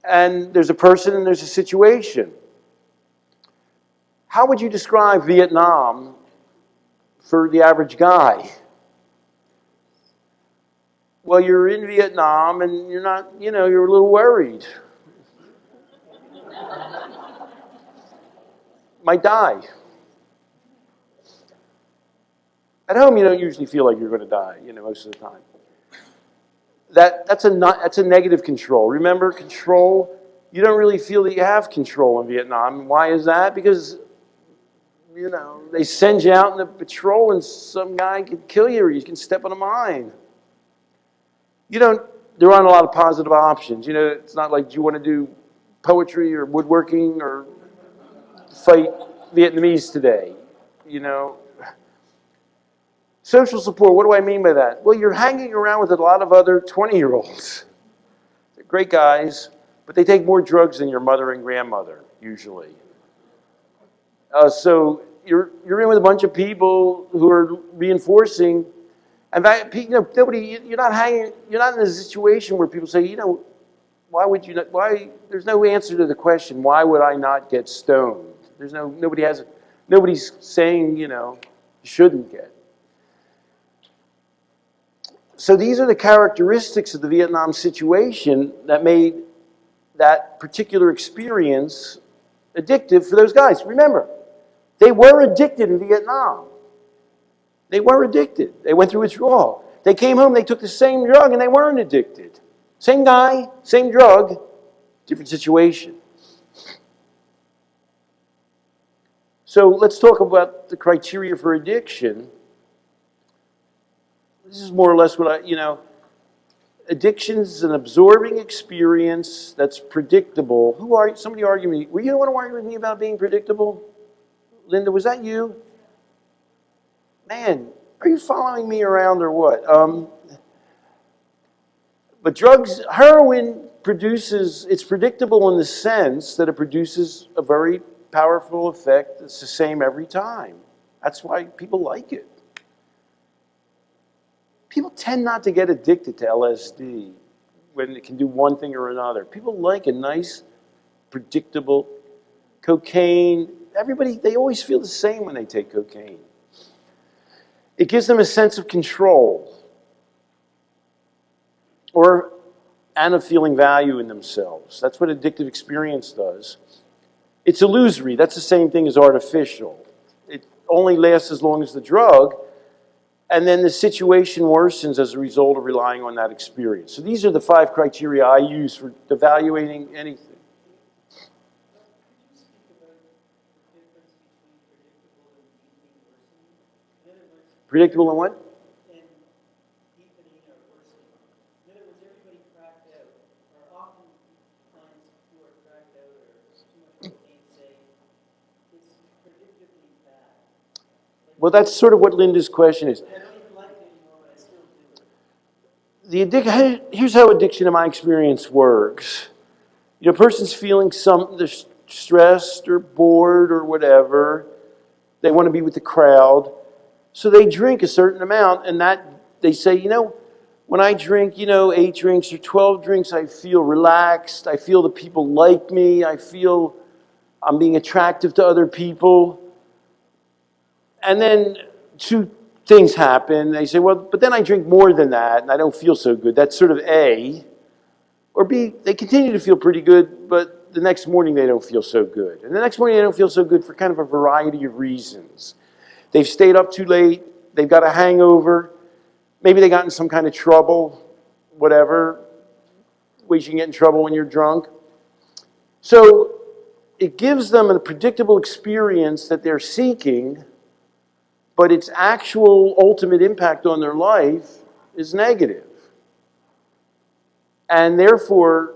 And there's a person and there's a situation. How would you describe Vietnam for the average guy? Well, you're in Vietnam and you're not, you're a little worried. Might die. At home, you don't usually feel like you're going to die, most of the time. That's a negative control. Remember, control, you don't really feel that you have control in Vietnam. Why is that? Because, they send you out in the patrol and some guy could kill you or you can step on a mine. There aren't a lot of positive options. It's not like, do you want to do poetry or woodworking or fight Vietnamese today? Social support, what do I mean by that? Well, you're hanging around with a lot of other 20-year-olds. They're great guys, but they take more drugs than your mother and grandmother, usually. So you're in with a bunch of people who are reinforcing. In fact, you're not in a situation where people say, why would you not, there's no answer to the question, why would I not get stoned? Nobody's saying, you shouldn't get. So these are the characteristics of the Vietnam situation that made that particular experience addictive for those guys. Remember, they were addicted in Vietnam. They were addicted. They went through withdrawal. They came home, they took the same drug, and they weren't addicted. Same guy, same drug, different situation. So let's talk about the criteria for addiction. This is more or less what addiction is an absorbing experience that's predictable. Somebody argue me? Were you the one to argue with me about being predictable? Linda, was that you? Man, are you following me around or what? But heroin it's predictable in the sense that it produces a very powerful effect that's the same every time. That's why people like it. People tend not to get addicted to LSD when it can do one thing or another. People like a nice, predictable cocaine. They always feel the same when they take cocaine. It gives them a sense of control and of feeling value in themselves. That's what addictive experience does. It's illusory. That's the same thing as artificial. It only lasts as long as the drug, and then the situation worsens as a result of relying on that experience. So these are the 5 criteria I use for evaluating anything. Predictable and what? And deepening or worsening. In other words, everybody cracked out, or often clients who are cracked out or too much cocaine say, Well, that's sort of what Linda's question is. I don't even like it anymore, but I still do it. Here's how addiction in my experience works. You know, a person's feeling they're stressed or bored or whatever. They want to be with the crowd. So they drink a certain amount, and that they say, you know, when I drink, 8 drinks or 12 drinks, I feel relaxed. I feel that people like me. I feel I'm being attractive to other people. And then 2 things happen. They say, well, but then I drink more than that, and I don't feel so good. That's sort of A. Or B, they continue to feel pretty good, but the next morning they don't feel so good. And the next morning they don't feel so good for kind of a variety of reasons. They've stayed up too late. They've got a hangover. Maybe they got in some kind of trouble, whatever. Ways you can get in trouble when you're drunk. So it gives them a predictable experience that they're seeking, but its actual ultimate impact on their life is negative. And therefore,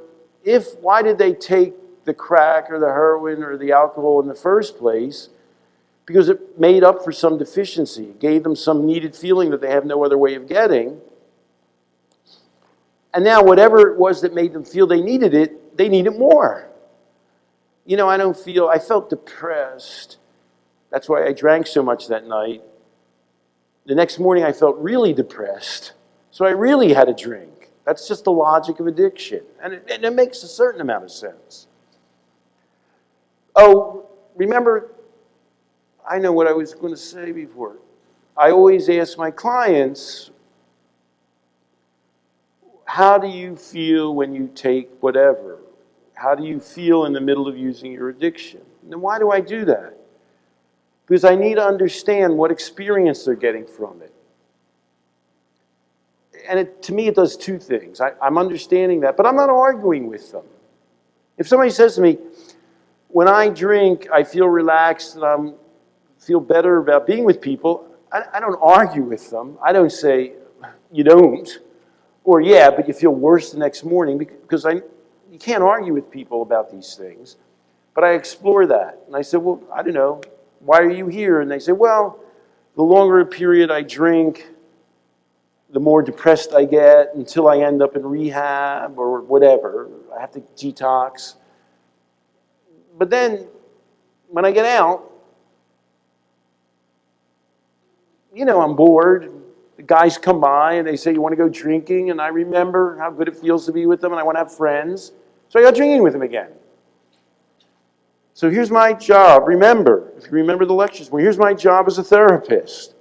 why did they take the crack or the heroin or the alcohol in the first place? Because it made up for some deficiency. It gave them some needed feeling that they have no other way of getting. And now whatever it was that made them feel they needed it, they need it more. I felt depressed. That's why I drank so much that night. The next morning I felt really depressed. So I really had a drink. That's just the logic of addiction. And it makes a certain amount of sense. Oh, remember, I know what I was going to say before. I always ask my clients, how do you feel when you take whatever? How do you feel in the middle of using your addiction? And why do I do that? Because I need to understand what experience they're getting from it. And to me, it does 2 things. I'm understanding that, but I'm not arguing with them. If somebody says to me, when I drink, I feel relaxed and I feel better about being with people, I don't argue with them. I don't say, you don't. Or, yeah, but you feel worse the next morning, because you can't argue with people about these things. But I explore that. And I said, well, I don't know. Why are you here? And they say, well, the longer a period I drink, the more depressed I get until I end up in rehab or whatever. I have to detox. But then, when I get out, I'm bored. The guys come by and they say, you want to go drinking? And I remember how good it feels to be with them and I want to have friends. So I go drinking with them again. So here's my job. Remember, if you remember the lectures, here's my job as a therapist.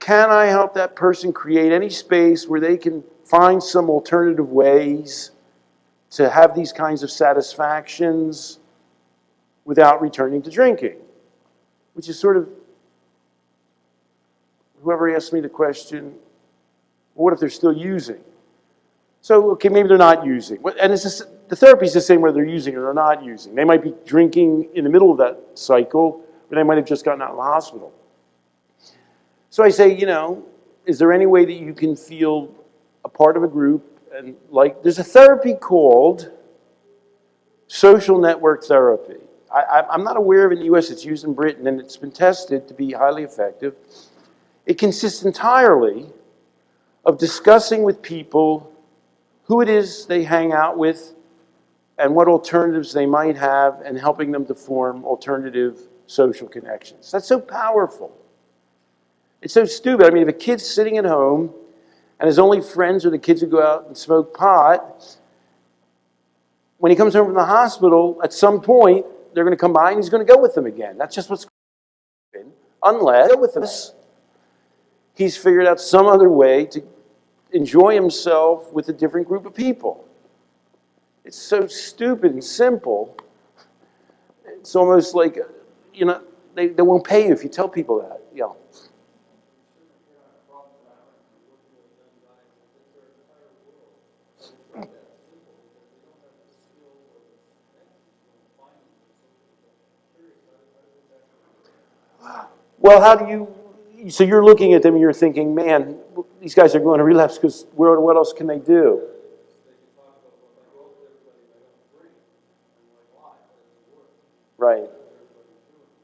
Can I help that person create any space where they can find some alternative ways to have these kinds of satisfactions without returning to drinking? Which is sort of, whoever asked me the question, what if they're still using? So, okay, maybe they're not using. And the therapy is the same whether they're using or they're not using. They might be drinking in the middle of that cycle, or they might have just gotten out of the hospital. So I say, is there any way that you can feel a part of a group? And there's a therapy called social network therapy. I'm not aware of it in the U.S. It's used in Britain, and it's been tested to be highly effective. It consists entirely of discussing with people who it is they hang out with and what alternatives they might have, and helping them to form alternative social connections. That's so powerful. It's so stupid. I mean, if a kid's sitting at home and his only friends are the kids who go out and smoke pot, when he comes home from the hospital, at some point, they're going to come by and he's going to go with them again. That's just what's going to happen. Unless, go with them, he's figured out some other way to enjoy himself with a different group of people. It's so stupid and simple. It's almost like, they won't pay you if you tell people that. Well, so you're looking at them and you're thinking, man, these guys are going to relapse because what else can they do? Right.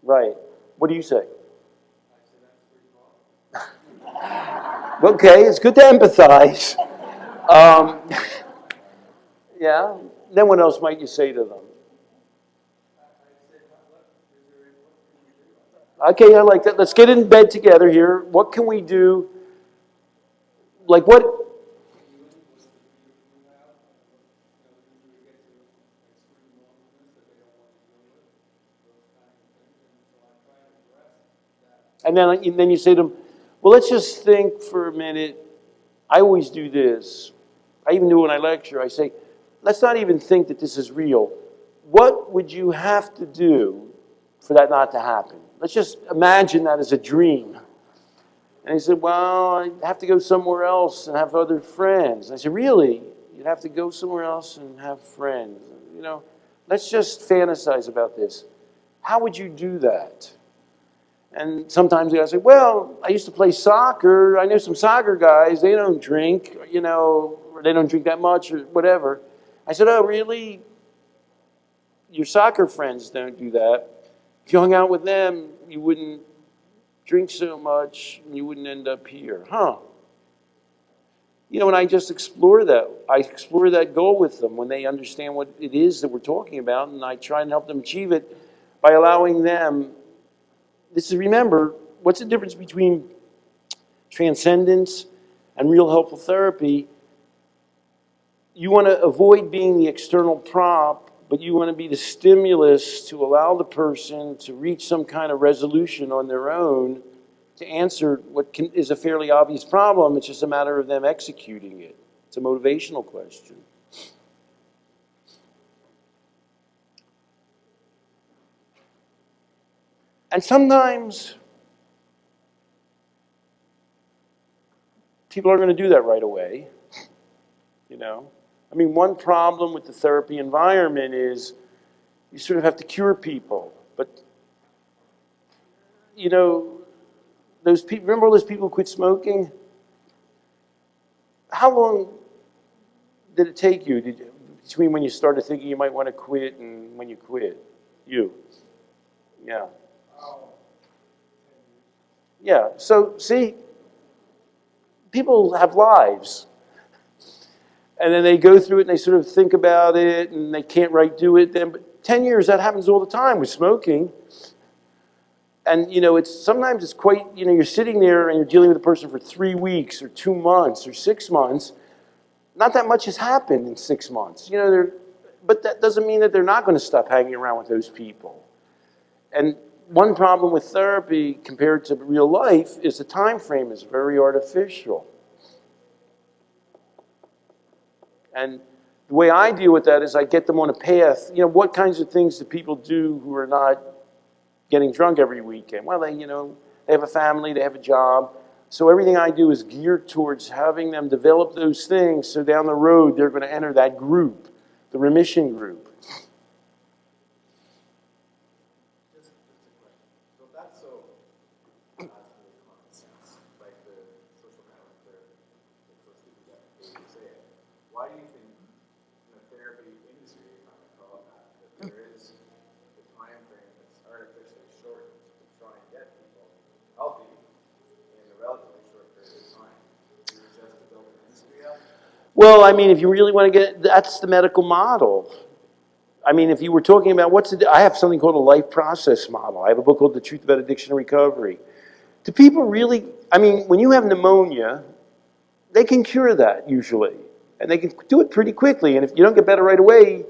Right. What do you say? Okay, it's good to empathize. Um, yeah. Then what else might you say to them? Okay, I like that. Let's get in bed together here. What can we do? Like what? And then you say to them, well, let's just think for a minute. I always do this. I even do it when I lecture. I say, let's not even think that this is real. What would you have to do for that not to happen? Let's just imagine that as a dream. And he said, well, I'd have to go somewhere else and have other friends. I said, really? You'd have to go somewhere else and have friends? You know, let's just fantasize about this. How would you do that? And sometimes the guys say, well, I used to play soccer. I know some soccer guys. They don't drink, you know, or they don't drink that much or whatever. I said, oh, really? Your soccer friends don't do that. If you hung out with them, you wouldn't drink so much, and you wouldn't end up here. Huh. You know, and I just explore that. I explore that goal with them when they understand what it is that we're talking about, and I try and help them achieve it by allowing them. This is, remember, what's the difference between transcendence and real helpful therapy? You want to avoid being the external prop, but you want to be the stimulus to allow the person to reach some kind of resolution on their own to answer what is a fairly obvious problem. It's just a matter of them executing it. It's a motivational question. And sometimes people aren't going to do that right away, you know. I mean, one problem with the therapy environment is you sort of have to cure people. But, you know, those people, remember all those people who quit smoking? How long did it take you between when you started thinking you might want to quit and when you quit? You. Yeah. Yeah. So, see, people have lives. And then they go through it and they sort of think about it and they can't right do it then. But 10 years, that happens all the time with smoking. And, you know, sometimes it's quite, you know, you're sitting there and you're dealing with a person for 3 weeks or 2 months or 6 months. Not that much has happened in 6 months. You know, but that doesn't mean that they're not going to stop hanging around with those people. And one problem with therapy compared to real life is the time frame is very artificial. And the way I deal with that is I get them on a path. You know, what kinds of things do people do who are not getting drunk every weekend? Well, they have a family, they have a job. So everything I do is geared towards having them develop those things so down the road they're going to enter that group, the remission group. Just a question. So that's so really common sense, like the social network therapy, the first thing that you say it. Why do you think in the therapy industry, if I can call it that there is the time frame that's artificially shortened to try and get people healthy in a relatively short period of time? Is it just to build an industry up? Well, I mean, if you really want to that's the medical model. I mean, if you were talking about I have something called a life process model. I have a book called The Truth About Addiction and Recovery. Do people really, I mean, when you have pneumonia, they can cure that usually. And they can do it pretty quickly. And if you don't get better right away,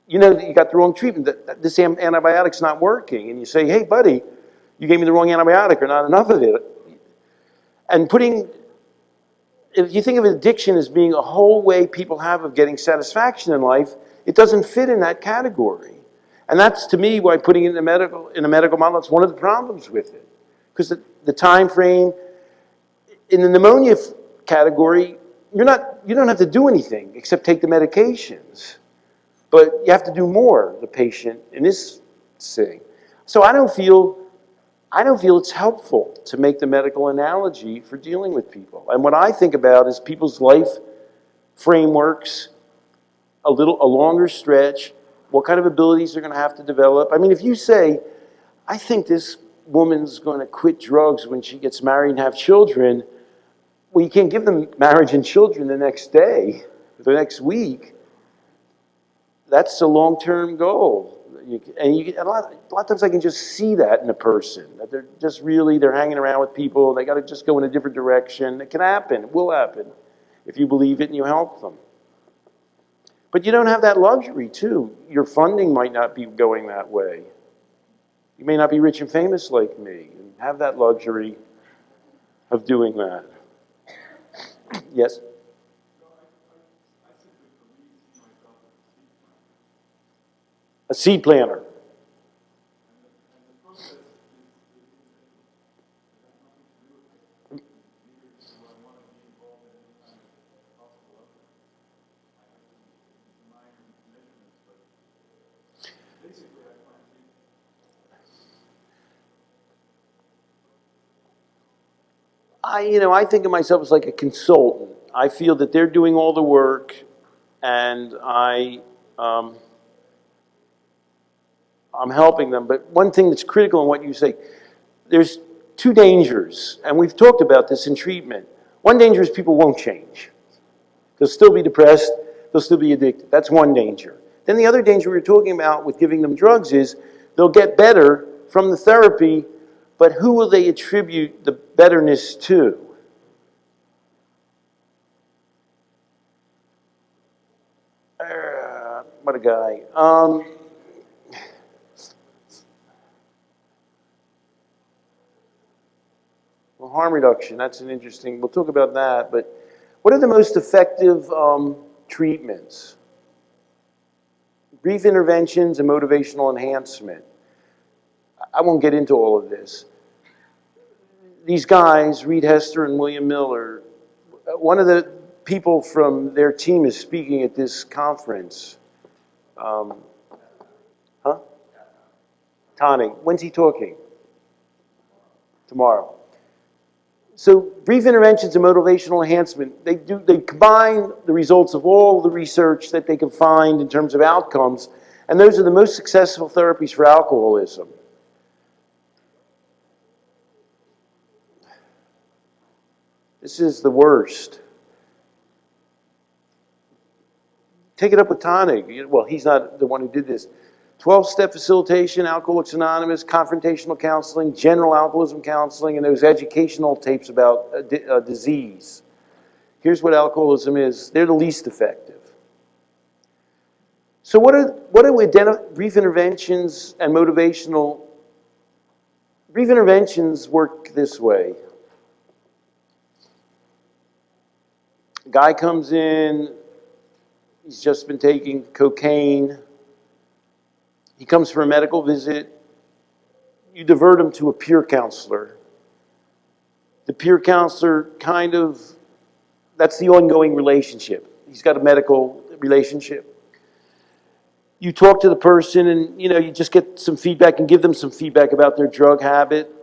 you know that you got the wrong treatment, that this antibiotic's not working. And you say, hey, buddy, you gave me the wrong antibiotic or not enough of it. And if you think of addiction as being a whole way people have of getting satisfaction in life, it doesn't fit in that category. And that's, to me, why putting it in a medical model, it's one of the problems with it. Because the time frame, in the pneumonia category, you don't have to do anything except take the medications. But you have to do more, the patient, in this thing. So I don't feel it's helpful to make the medical analogy for dealing with people. And what I think about is people's life frameworks, a longer stretch, what kind of abilities they're going to have to develop. I mean, if you say, I think this woman's going to quit drugs when she gets married and have children, Well, you can't give them marriage and children the next day, the next week. That's a long-term goal. A lot of times I can just see that in a person, that they're just really, they're hanging around with people, they got to just go in a different direction. It can happen, it will happen, if you believe it and you help them. But you don't have that luxury, too. Your funding might not be going that way. You may not be rich and famous like me and have that luxury of doing that. Yes? A seed planter. I think of myself as like a consultant. I feel that they're doing all the work, and I'm helping them. But one thing that's critical in what you say, there's two dangers, and we've talked about this in treatment. One danger is people won't change. They'll still be depressed, they'll still be addicted. That's one danger. Then the other danger we were talking about with giving them drugs is they'll get better from the therapy, but who will they attribute the betterness to? What a guy. Well, harm reduction, that's an interesting, we'll talk about that, but what are the most effective treatments? Brief interventions and motivational enhancement. I won't get into all of this. These guys, Reed Hester and William Miller, one of the people from their team is speaking at this conference. Tani, when's he talking? Tomorrow. So brief interventions and motivational enhancement, they combine the results of all the research that they can find in terms of outcomes, and those are the most successful therapies for alcoholism. This is the worst. Take it up with Tani. Well, he's not the one who did this. 12-step facilitation, Alcoholics Anonymous, confrontational counseling, general alcoholism counseling, and those educational tapes about disease. Here's what alcoholism is. They're the least effective. So what are brief interventions and motivational? Brief interventions work this way. A guy comes in, he's just been taking cocaine. He comes for a medical visit. You divert him to a peer counselor. The peer counselor that's the ongoing relationship. He's got a medical relationship. You talk to the person and, you just get some feedback and give them some feedback about their drug habit.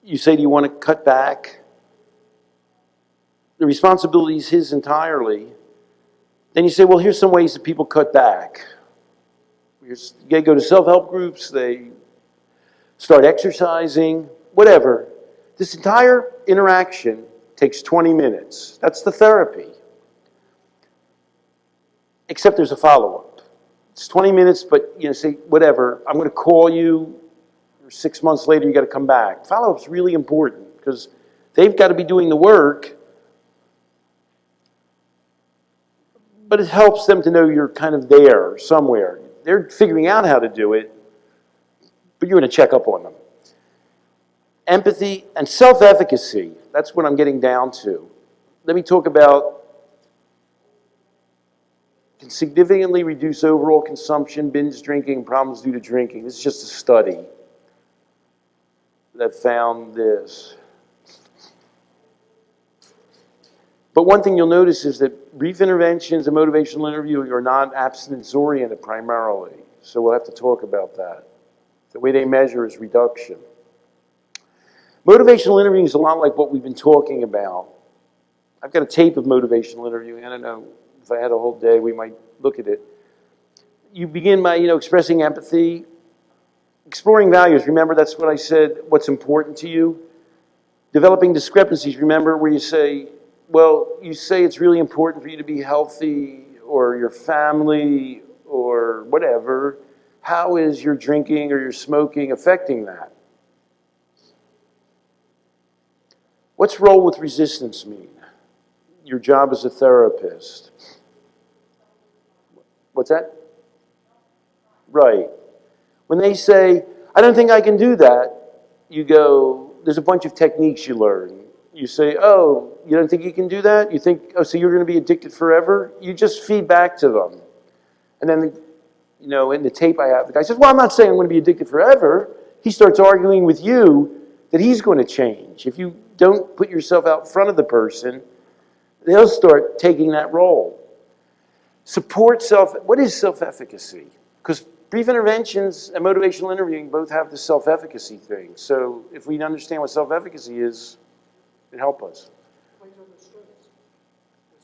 You say, do you want to cut back? The responsibility is his entirely. Then you say, well, here's some ways that people cut back. They go to self-help groups, they start exercising, whatever. This entire interaction takes 20 minutes. That's the therapy. Except there's a follow-up. It's 20 minutes, but say, whatever, I'm going to call you, or 6 months later you got to come back. Follow-up's really important because they've got to be doing the work, but it helps them to know you're kind of there somewhere. They're figuring out how to do it, but you're going to check up on them. Empathy and self-efficacy, that's what I'm getting down to. Let me talk about can significantly reduce overall consumption, binge drinking, problems due to drinking. This is just a study that found this. But one thing you'll notice is that brief interventions and motivational interviewing are not abstinence-oriented primarily. So we'll have to talk about that. The way they measure is reduction. Motivational interviewing is a lot like what we've been talking about. I've got a tape of motivational interviewing. I don't know, if I had a whole day, we might look at it. You begin by, expressing empathy, exploring values. Remember, that's what I said, what's important to you. Developing discrepancies, remember, where you say, well, you say it's really important for you to be healthy or your family or whatever. How is your drinking or your smoking affecting that? What's role with resistance mean? Your job as a therapist. What's that? Right. When they say, I don't think I can do that, you go, there's a bunch of techniques you learn. You say, oh, you don't think you can do that? You think, oh, so you're going to be addicted forever? You just feed back to them. And then, you know, in the tape I have, the guy says, well, I'm not saying I'm going to be addicted forever. He starts arguing with you that he's going to change. If you don't put yourself out in front of the person, they'll start taking that role. What is self-efficacy? Because brief interventions and motivational interviewing both have the self-efficacy thing. So if we understand what self-efficacy is, it helps us.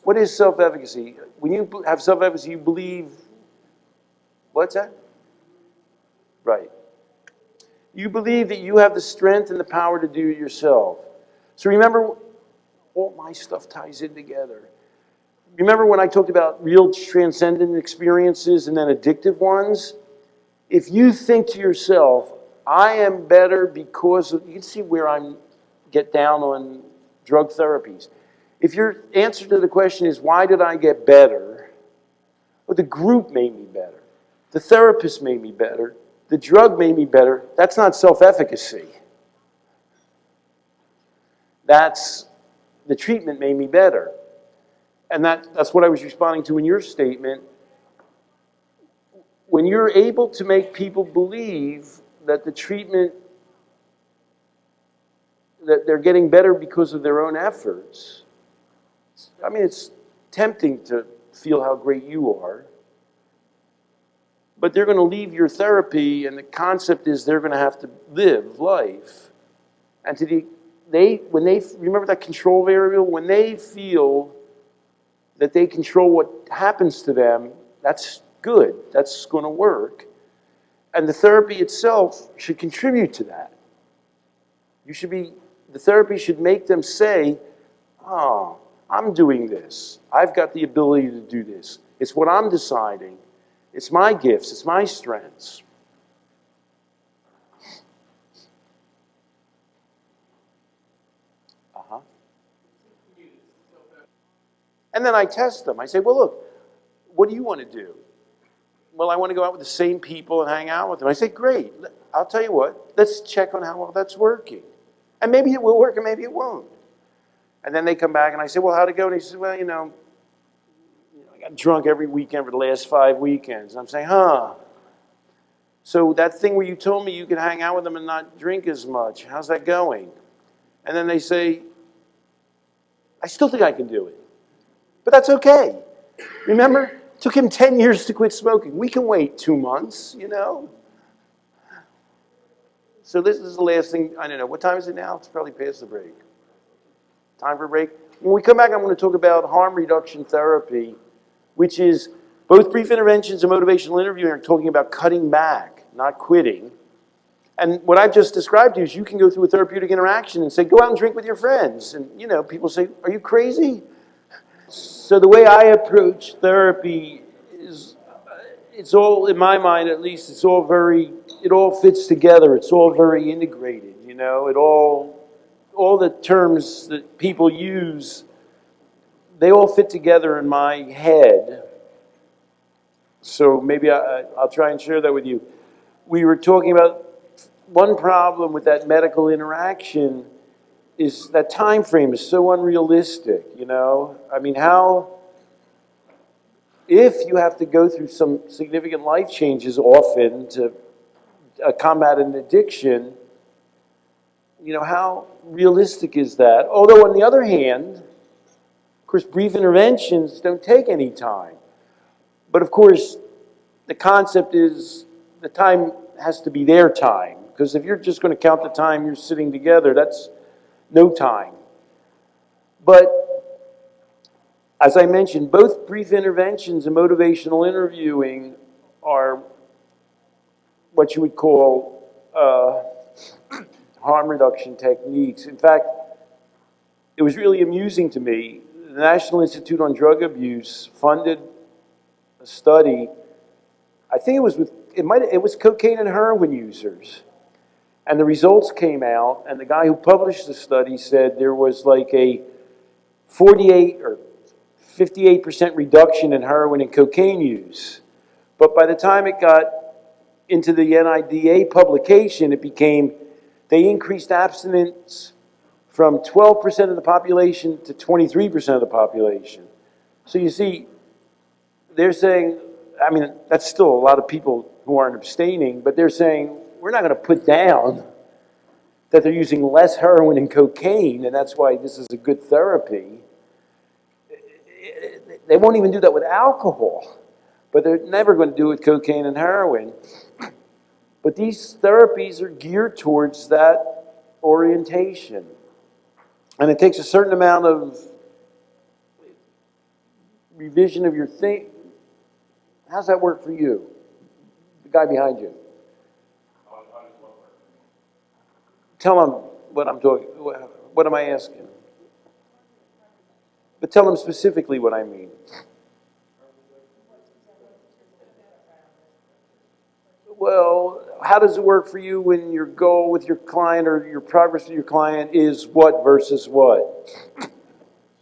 What is self-efficacy? When you have self-efficacy, you believe, what's that? Right. You believe that you have the strength and the power to do it yourself. So remember, all my stuff ties in together. Remember when I talked about real transcendent experiences and then addictive ones? If you think to yourself, I am better because of, you can see where I get down on drug therapies. If your answer to the question is, why did I get better? Well, the group made me better. The therapist made me better. The drug made me better. That's not self-efficacy. That's the treatment made me better. And that's what I was responding to in your statement. When you're able to make people believe that the treatment, that they're getting better because of their own efforts, I mean, it's tempting to feel how great you are. But they're going to leave your therapy, and the concept is they're going to have to live life. And when they remember that control variable, when they feel that they control what happens to them, that's good. That's going to work. And the therapy itself should contribute to that. The therapy should make them say, oh, I'm doing this. I've got the ability to do this. It's what I'm deciding. It's my gifts. It's my strengths. Uh-huh. And then I test them. I say, well, look, what do you want to do? Well, I want to go out with the same people and hang out with them. I say, great. I'll tell you what. Let's check on how well that's working. And maybe it will work and maybe it won't. And then they come back and I say, well, how'd it go? And he says, well, I got drunk every weekend for the last 5 weekends. And I'm saying, huh. So that thing where you told me you could hang out with them and not drink as much, how's that going? And then they say, I still think I can do it. But that's okay. Remember, it took him 10 years to quit smoking. We can wait 2 months, So this is the last thing. I don't know. What time is it now? It's probably past the break. Time for a break? When we come back, I'm going to talk about harm reduction therapy, which is both brief interventions and motivational interviewing are talking about cutting back, not quitting. And what I've just described to you is you can go through a therapeutic interaction and say, go out and drink with your friends. And, people say, are you crazy? So the way I approach therapy is, it's all, in my mind at least, it all fits together. It's all very integrated, all the terms that people use, they all fit together in my head. So maybe I'll try and share that with you. We were talking about one problem with that medical interaction is that time frame is so unrealistic, I mean, if you have to go through some significant life changes often to combat an addiction, how realistic is that? Although on the other hand, of course, brief interventions don't take any time. But of course, the concept is the time has to be their time. Because if you're just going to count the time you're sitting together, that's no time. But as I mentioned, both brief interventions and motivational interviewing are what you would call harm reduction techniques. In fact, it was really amusing to me. The National Institute on Drug Abuse funded a study. I think it was cocaine and heroin users. And the results came out, and the guy who published the study said there was like a 48 or 58% reduction in heroin and cocaine use. But by the time it got into the NIDA publication, they increased abstinence from 12% of the population to 23% of the population. So you see, they're saying, I mean, that's still a lot of people who aren't abstaining, but they're saying, we're not going to put down that they're using less heroin and cocaine, and that's why this is a good therapy. They won't even do that with alcohol, but they're never going to do it with cocaine and heroin. But these therapies are geared towards that orientation. And it takes a certain amount of revision of your thing. How's that work for you? The guy behind you. Tell him what I'm talking. What am I asking? But tell him specifically what I mean. Well, how does it work for you when your goal with your client or your progress with your client is what versus what? So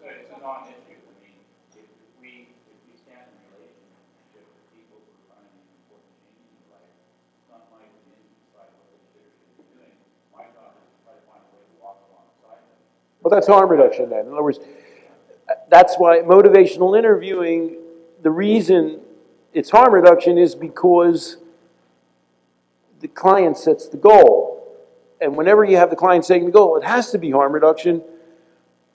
it's a non-issue. I mean, if we stand in relationship with people who are finding important changes in life, it's not my opinion to decide what they should or shouldn't be doing. My job is to try to find a way to walk alongside them. Well, that's harm reduction then. In other words, that's why motivational interviewing, the reason it's harm reduction is because the client sets the goal. And whenever you have the client setting the goal, it has to be harm reduction,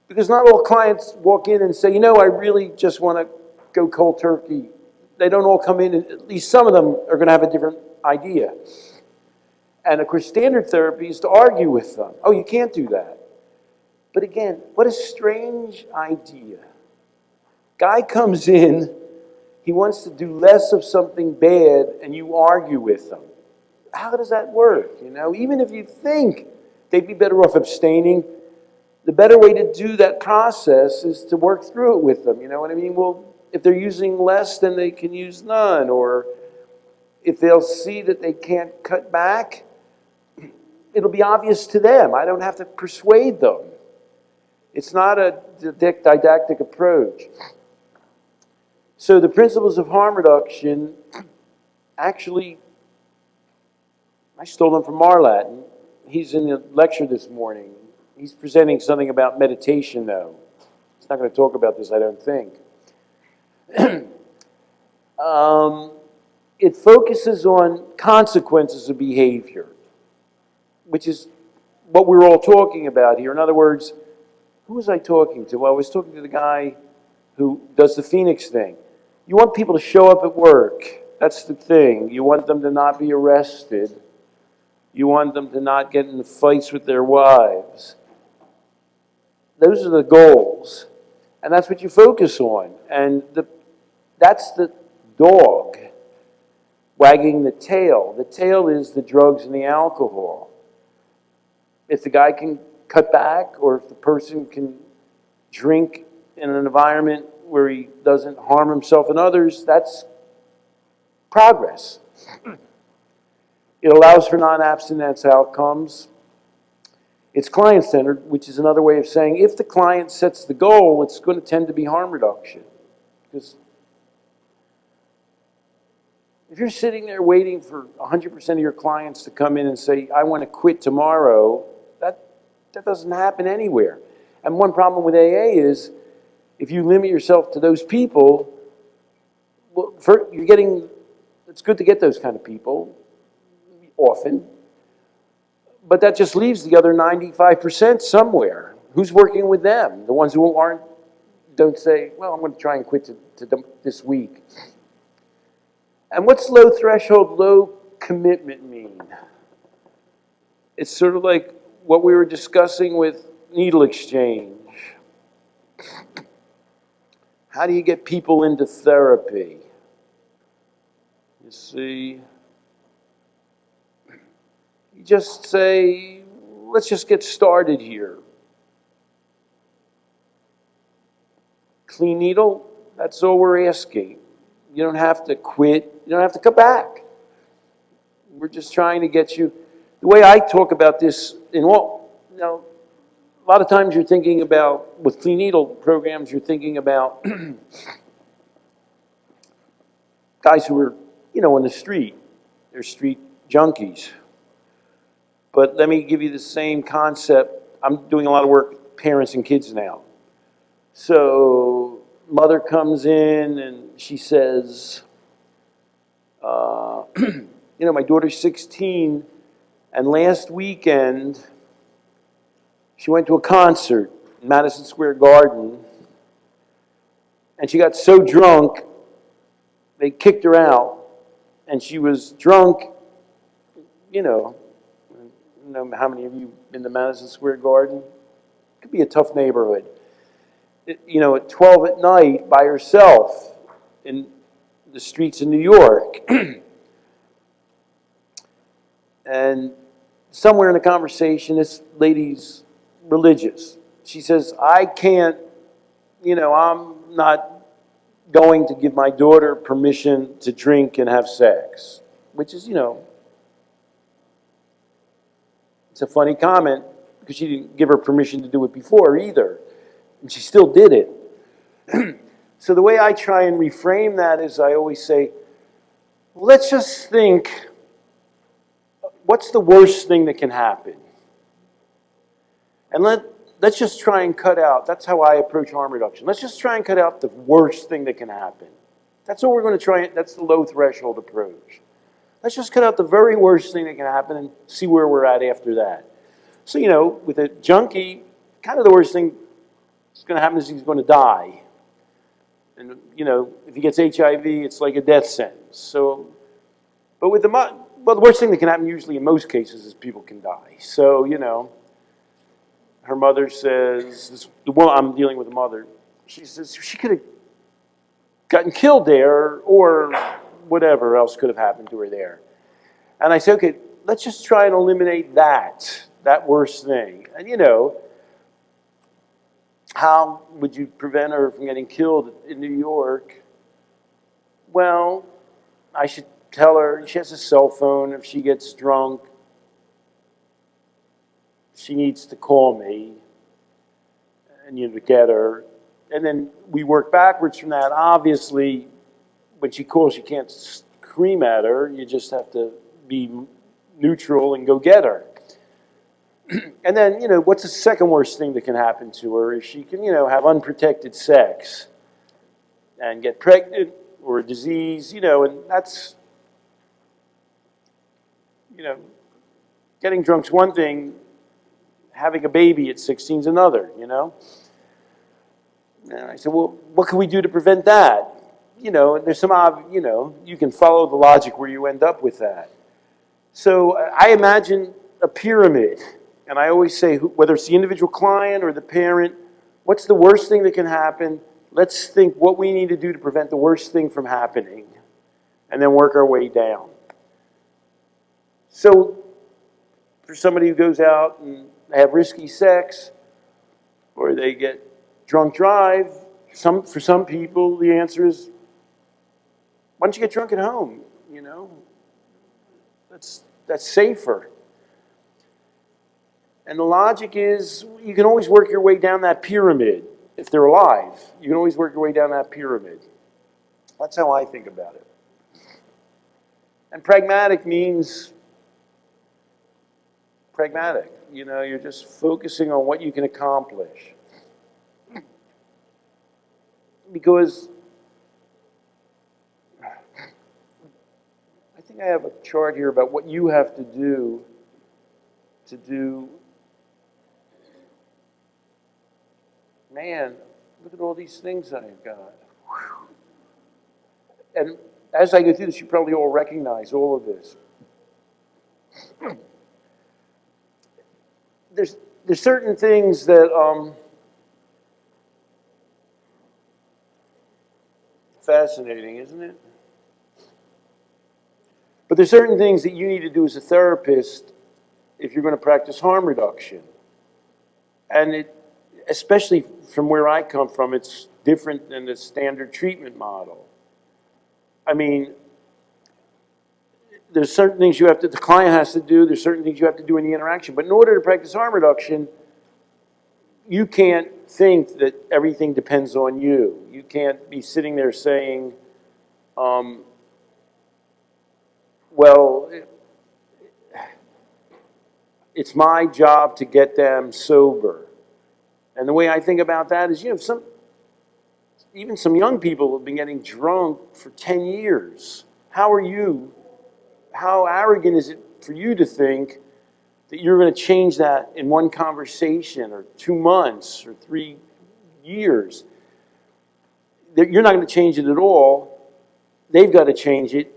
because not all clients walk in and say, you know, I really just want to go cold turkey. They don't all come in, and at least some of them are going to have a different idea. And of course, standard therapy is to argue with them. Oh, you can't do that. But again, what a strange idea. Guy comes in, he wants to do less of something bad, and you argue with them. How does that work? You know, even if you think they'd be better off abstaining, the better way to do that process is to work through it with them. You know what I mean? Well, if they're using less, then they can use none. Or if they'll see that they can't cut back, it'll be obvious to them. I don't have to persuade them. It's not a didactic approach. So the principles of harm reduction, actually, I stole them from Marlatt. He's in the lecture this morning. He's presenting something about meditation, though. He's not going to talk about this, I don't think. It focuses on consequences of behavior, which is what we're all talking about here. In other words, who was I talking to? Well, I was talking to the guy who does the Phoenix thing. You want people to show up at work. That's the thing. You want them to not be arrested. You want them to not get into fights with their wives. Those are the goals. And that's what you focus on. And that's the dog wagging the tail. The tail is the drugs and the alcohol. If the guy can cut back, or if the person can drink in an environment where he doesn't harm himself and others, that's progress. It allows for non-abstinence outcomes. It's client-centered, which is another way of saying if the client sets the goal, it's going to tend to be harm reduction. Because if you're sitting there waiting for 100% of your clients to come in and say, I want to quit tomorrow, that doesn't happen anywhere. And one problem with AA is if you limit yourself to those people, well, it's good to get those kind of people often, but that just leaves the other 95% somewhere. Who's working with them? The ones who don't say, well, I'm going to try and quit this week. And what's low threshold, low commitment mean? It's sort of like what we were discussing with needle exchange. How do you get people into therapy? You see, you just say, let's just get started here. clean needle, that's all we're asking. You don't have to quit. You don't have to come back. We're just trying to get you. The way I talk about this in all, a lot of times you're thinking about, with clean needle programs, you're thinking about guys who are, on the street. They're street junkies. But let me give you the same concept. I'm doing a lot of work with parents and kids now. So mother comes in and she says, my daughter's 16, and last weekend she went to a concert in Madison Square Garden, and she got so drunk, they kicked her out, and she was drunk, I don't know how many of you been to Madison Square Garden? It could be a tough neighborhood. At 12 at night by herself in the streets of New York. And somewhere in the conversation, this lady's religious. She says, I can't, I'm not going to give my daughter permission to drink and have sex. Which is, it's a funny comment because she didn't give her permission to do it before either. And she still did it. So the way I try and reframe that is I always say, let's just think, what's the worst thing that can happen? And let's just try and cut out, that's how I approach harm reduction. Let's just try and cut out the worst thing that can happen. That's what we're going to try, that's the low threshold approach. Let's just cut out the very worst thing that can happen and see where we're at after that. So, with a junkie, kind of the worst thing that's going to happen is he's going to die. And, if he gets HIV, it's like a death sentence. So, but with the worst thing that can happen usually in most cases is people can die. So, her mother says, I'm dealing with a mother, she says she could have gotten killed there or whatever else could have happened to her there. And I say, okay, let's just try and eliminate that worst thing. And how would you prevent her from getting killed in New York? Well, I should tell her she has a cell phone. If she gets drunk, she needs to call me and to get her. And then we work backwards from that. Obviously, when she calls, you can't scream at her. You just have to be neutral and go get her. And then, what's the second worst thing that can happen to her is she can, have unprotected sex and get pregnant or a disease, and that's, getting drunk's one thing, having a baby at 16 is another, And I said, well, what can we do to prevent that? There's some, you can follow the logic where you end up with that. So I imagine a pyramid. And I always say, whether it's the individual client or the parent, what's the worst thing that can happen? Let's think what we need to do to prevent the worst thing from happening. And then work our way down. So for somebody who goes out and they have risky sex, or they get drunk drive, for some people the answer is, why don't you get drunk at home? That's safer. And the logic is, you can always work your way down that pyramid. If they're alive, you can always work your way down that pyramid. That's how I think about it. And pragmatic means pragmatic. You're just focusing on what you can accomplish. Because I think I have a chart here about what you have to do man, look at all these things I've got. And as I go through this, you probably all recognize all of this. There's certain things that fascinating, isn't it? But there's certain things that you need to do as a therapist if you're going to practice harm reduction. And especially from where I come from, it's different than the standard treatment model. I mean, there's certain things the client has to do, there's certain things you have to do in the interaction, but in order to practice harm reduction, you can't think that everything depends on you. You can't be sitting there saying, well, it's my job to get them sober. And the way I think about that is, even some young people have been getting drunk for 10 years. How arrogant is it for you to think that you're going to change that in one conversation or 2 months or 3 years? You're not going to change it at all. They've got to change it.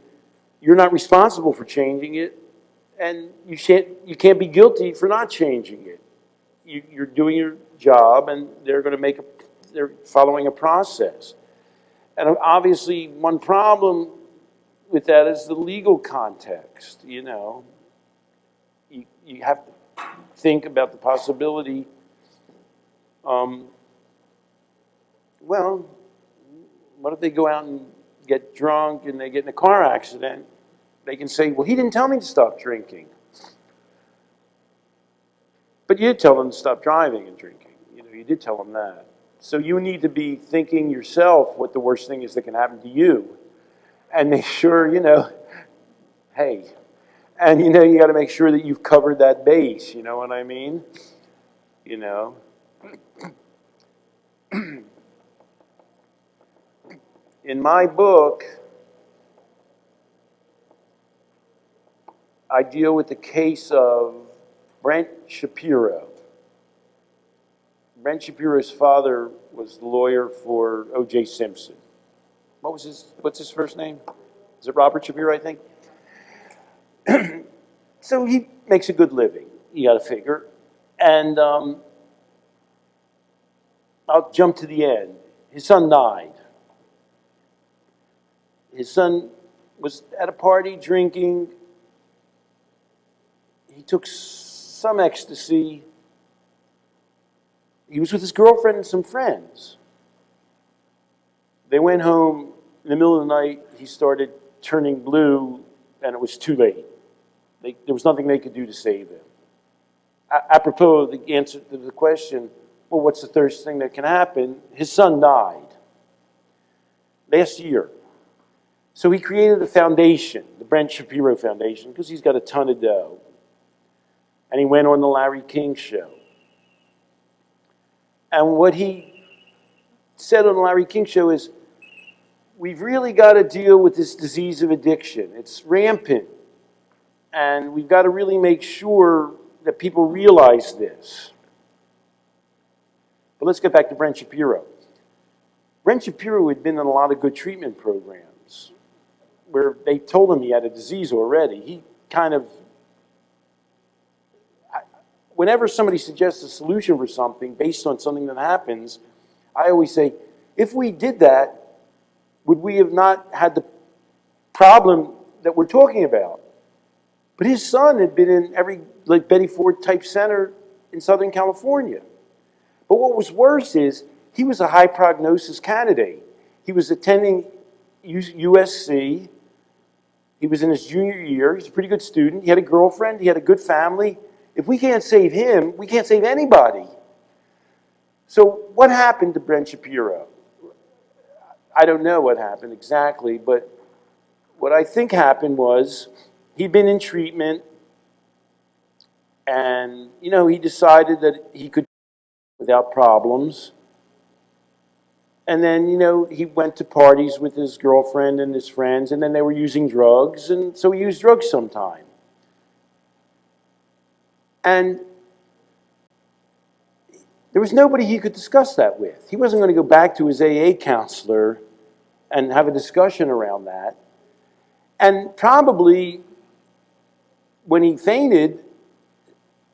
You're not responsible for changing it. And you can't be guilty for not changing it. You're doing your job, and they're following a process. And obviously, one problem with that is the legal context. You have to think about the possibility. Well, what if they go out and get drunk and they get in a car accident? They can say, well, he didn't tell me to stop drinking. But you did tell them to stop driving and drinking. You did tell them that. So you need to be thinking yourself what the worst thing is that can happen to you. And make sure, hey. And, you got to make sure that you've covered that base. You know what I mean? In my book, I deal with the case of Brent Shapiro. Brent Shapiro's father was the lawyer for O.J. Simpson. What's his first name? Is it Robert Shapiro, I think? So he makes a good living, you got to figure. And I'll jump to the end. His son died. His son was at a party drinking. He took some ecstasy. He was with his girlfriend and some friends. They went home. In the middle of the night, he started turning blue, and it was too late. There was nothing they could do to save him. Apropos of the answer to the question, well, what's the worst thing that can happen? His son died last year. So he created a foundation, the Brent Shapiro Foundation, because he's got a ton of dough. And he went on the Larry King show. And what he said on the Larry King show is, we've really got to deal with this disease of addiction. It's rampant. And we've got to really make sure that people realize this. But let's get back to Brent Shapiro. Brent Shapiro had been in a lot of good treatment programs where they told him he had a disease already. He kind of, whenever somebody suggests a solution for something based on something that happens, I always say, if we did that, would we have not had the problem that we're talking about? But his son had been in every Betty Ford type center in Southern California. But what was worse is he was a high prognosis candidate. He was attending USC. He was in his junior year. He was a pretty good student. He had a girlfriend. He had a good family. If we can't save him, we can't save anybody. So what happened to Brent Shapiro? I don't know what happened exactly, but what I think happened was he'd been in treatment, and, he decided that he could without problems. And then, he went to parties with his girlfriend and his friends, and then they were using drugs, and so he used drugs sometime. And there was nobody he could discuss that with. He wasn't going to go back to his AA counselor and have a discussion around that. And probably when he fainted,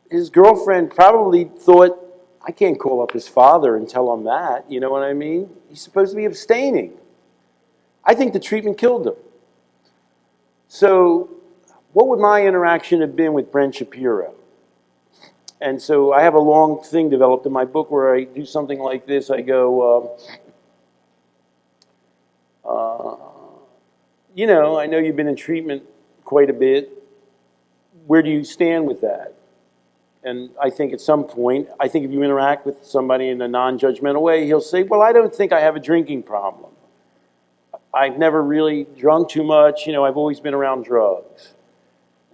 his girlfriend probably thought, I can't call up his father and tell him that, you know what I mean? He's supposed to be abstaining. I think the treatment killed him. So what would my interaction have been with Brent Shapiro? And so I have a long thing developed in my book where I do something like this. I go, you know, I know you've been in treatment quite a bit. Where do you stand with that? And I think at some point, I think if you interact with somebody in a non-judgmental way, he'll say, well, I don't think I have a drinking problem. I've never really drunk too much. You know, I've always been around drugs.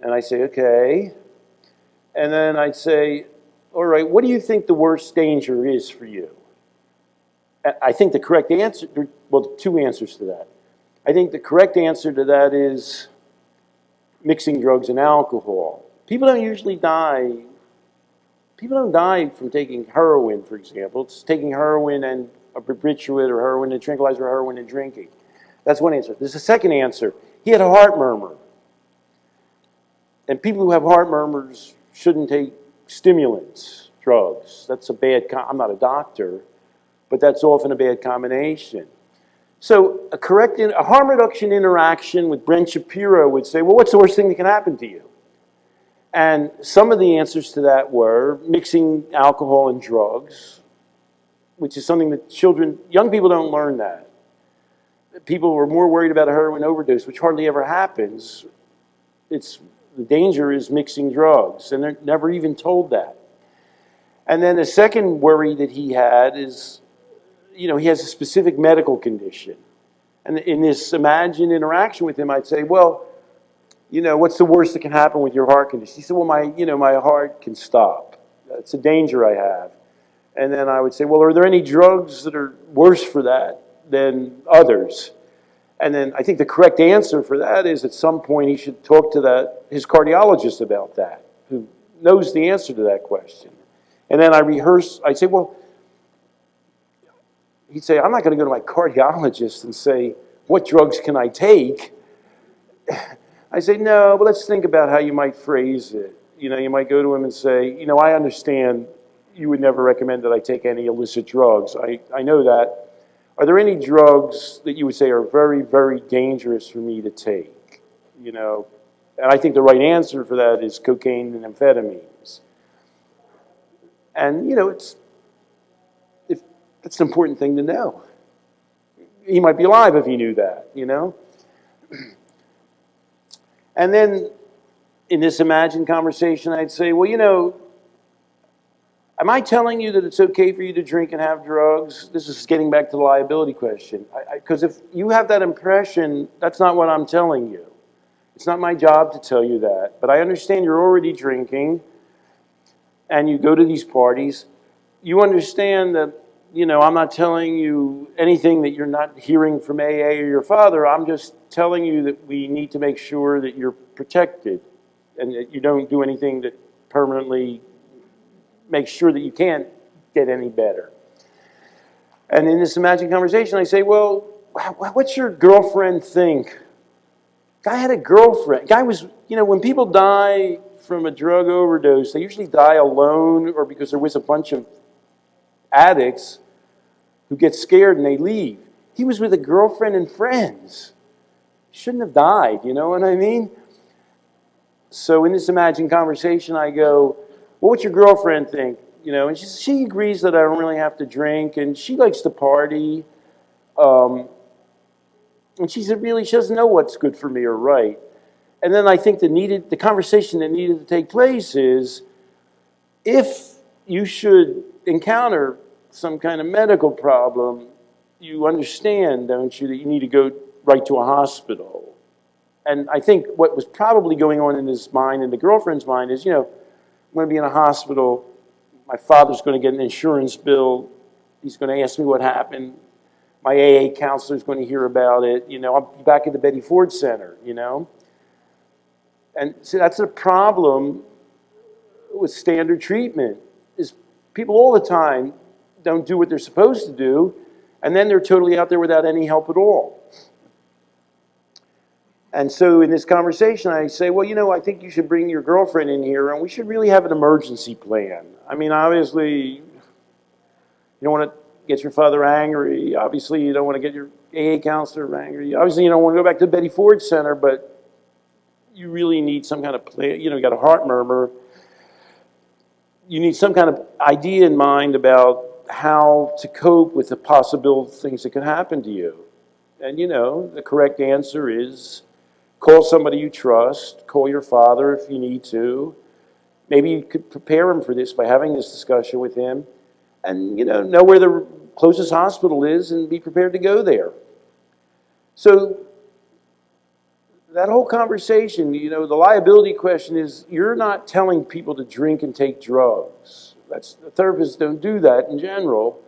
And I say, okay. And then I'd say, all right, what do you think the worst danger is for you? I think the correct answer, well, two answers to that. I think the correct answer to that is mixing drugs and alcohol. People don't usually die. People don't die from taking heroin, for example. It's taking heroin and a barbiturate or heroin and tranquilizer or heroin and drinking. That's one answer. There's a second answer. He had a heart murmur. And people who have heart murmurs shouldn't take stimulants, drugs. That's a bad, I'm not a doctor, but that's often a bad combination. So a harm reduction interaction with Brent Shapiro would say, well, what's the worst thing that can happen to you? And some of the answers to that were mixing alcohol and drugs, which is something that young people don't learn that. People were more worried about a heroin overdose, which hardly ever happens. The danger is mixing drugs, and they're never even told that. And then the second worry that he had is, you know, he has a specific medical condition. And in this imagined interaction with him, I'd say, well, you know, what's the worst that can happen with your heart condition? He said, well, my heart can stop. That's a danger I have. And then I would say, well, are there any drugs that are worse for that than others? And then I think the correct answer for that is at some point he should talk to his cardiologist about that, who knows the answer to that question. And then I'd say, well, he'd say, I'm not going to go to my cardiologist and say, what drugs can I take? I say, no, but let's think about how you might phrase it. You know, you might go to him and say, you know, I understand you would never recommend that I take any illicit drugs. I know that. Are there any drugs that you would say are very, very dangerous for me to take? You know, and I think the right answer for that is cocaine and amphetamines. And, you know, it's an important thing to know. He might be alive if he knew that, you know? And then in this imagined conversation, I'd say, well, you know, am I telling you that it's okay for you to drink and have drugs? This is getting back to the liability question. Because if you have that impression, that's not what I'm telling you. It's not my job to tell you that. But I understand you're already drinking and you go to these parties. You understand that, you know, I'm not telling you anything that you're not hearing from AA or your father. I'm just telling you that we need to make sure that you're protected and that you don't do anything that permanently makes sure that you can't get any better. And in this imagined conversation, I say, well, what's your girlfriend think? Guy had a girlfriend. Guy was, you know, when people die from a drug overdose, they usually die alone or because they're with a bunch of addicts who get scared and they leave. He was with a girlfriend and friends. He shouldn't have died, you know what I mean? So in this imagined conversation, I go, well, what's your girlfriend think? You know, and she agrees that I don't really have to drink, and she likes to party. And she said, really, she doesn't know what's good for me or right. And then I think the conversation that needed to take place is, if you should encounter some kind of medical problem, you understand, don't you, that you need to go right to a hospital. And I think what was probably going on in his mind, in the girlfriend's mind, is, you know, I'm going to be in a hospital. My father's going to get an insurance bill. He's going to ask me what happened. My AA counselor's going to hear about it. You know, I'm back at the Betty Ford Center, you know. And so that's a problem with standard treatment, is people all the time don't do what they're supposed to do, and then they're totally out there without any help at all. And so in this conversation, I say, well, you know, I think you should bring your girlfriend in here, and we should really have an emergency plan. I mean, obviously, you don't want to get your father angry. Obviously, you don't want to get your AA counselor angry. Obviously, you don't want to go back to the Betty Ford Center, but you really need some kind of plan. You know, you got a heart murmur. You need some kind of idea in mind about how to cope with the possible things that could happen to you. And you know, the correct answer is call somebody you trust, call your father if you need to. Maybe you could prepare him for this by having this discussion with him and, you know where the closest hospital is and be prepared to go there. So that whole conversation, you know, the liability question is you're not telling people to drink and take drugs. Therapists don't do that in general.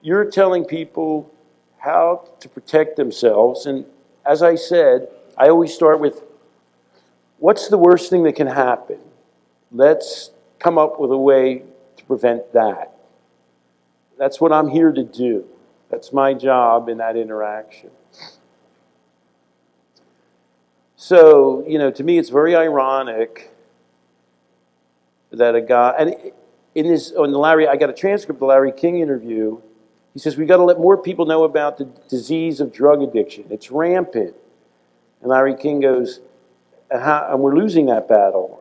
You're telling people how to protect themselves. And as I said, I always start with, what's the worst thing that can happen? Let's come up with a way to prevent that. That's what I'm here to do. That's my job in that interaction. So, you know, to me it's very ironic that a guy, and on the Larry, I got a transcript of the Larry King interview. He says, we got to let more people know about the disease of drug addiction. It's rampant. And Larry King goes, and we're losing that battle.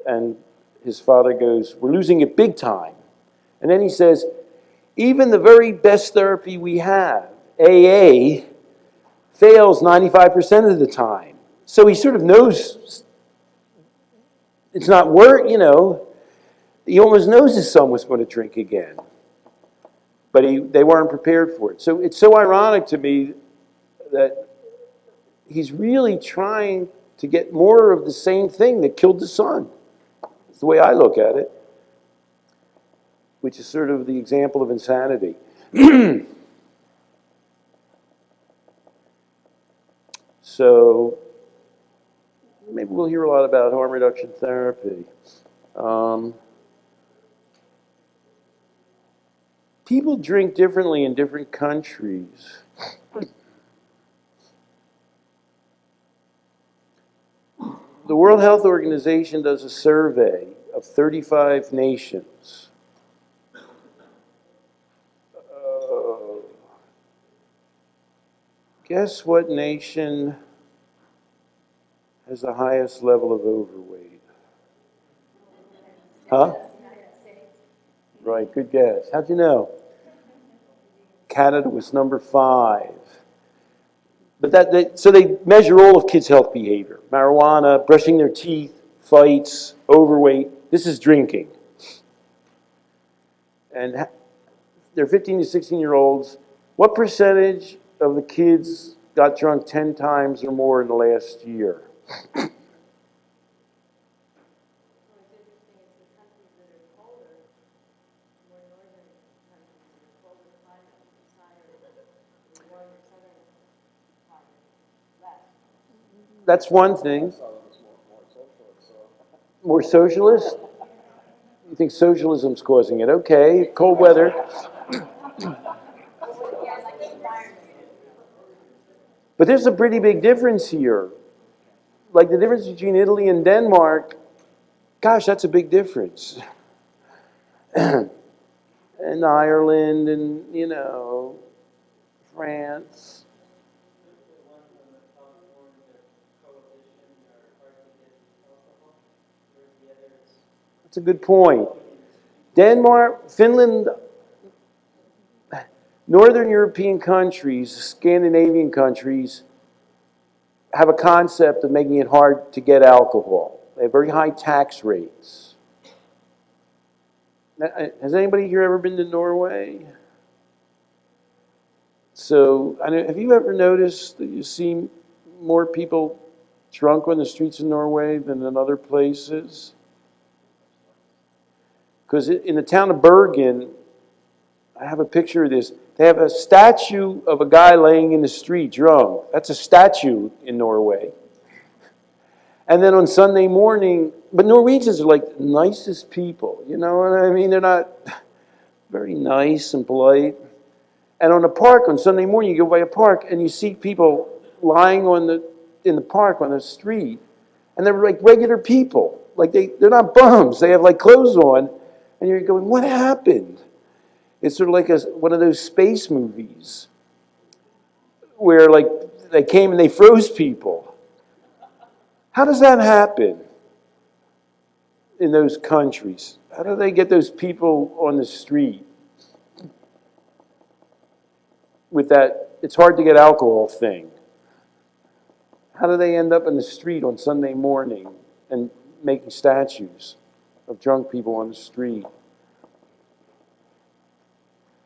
And his father goes, we're losing it big time. And then he says, even the very best therapy we have, AA, fails 95% of the time. So he sort of knows it's not work, you know. He almost knows his son was going to drink again. But they weren't prepared for it. So it's so ironic to me that he's really trying to get more of the same thing that killed the son. That's the way I look at it, which is sort of the example of insanity. So maybe we'll hear a lot about harm reduction therapy. People drink differently in different countries. The World Health Organization does a survey of 35 nations. Guess what nation has the highest level of overweight? Huh? Right, good guess. How'd you know? Canada was number 5. But so they measure all of kids' health behavior. Marijuana, brushing their teeth, fights, overweight. This is drinking. And they're 15 to 16-year-olds. What percentage of the kids got drunk 10 times or more in the last year? That's one thing. More socialist? You think socialism's causing it? Okay, cold weather. But there's a pretty big difference here. Like the difference between Italy and Denmark, gosh, that's a big difference. And Ireland and, you know, France. That's a good point. Denmark, Finland, Northern European countries, Scandinavian countries, have a concept of making it hard to get alcohol. They have very high tax rates. Has anybody here ever been to Norway? So, have you ever noticed that you see more people drunk on the streets of Norway than in other places? Because in the town of Bergen, I have a picture of this. They have a statue of a guy laying in the street drunk. That's a statue in Norway. And then on Sunday morning, but Norwegians are like the nicest people, you know what I mean? They're not very nice and polite. And on a park on Sunday morning, you go by a park and you see people lying in the park on the street. And they're like regular people. Like they're not bums. They have like clothes on. And you're going, what happened? It's sort of like one of those space movies where like they came and they froze people. How does that happen in those countries? How do they get those people on the street with that it's hard to get alcohol thing. How do they end up in the street on Sunday morning and making statues of drunk people on the street?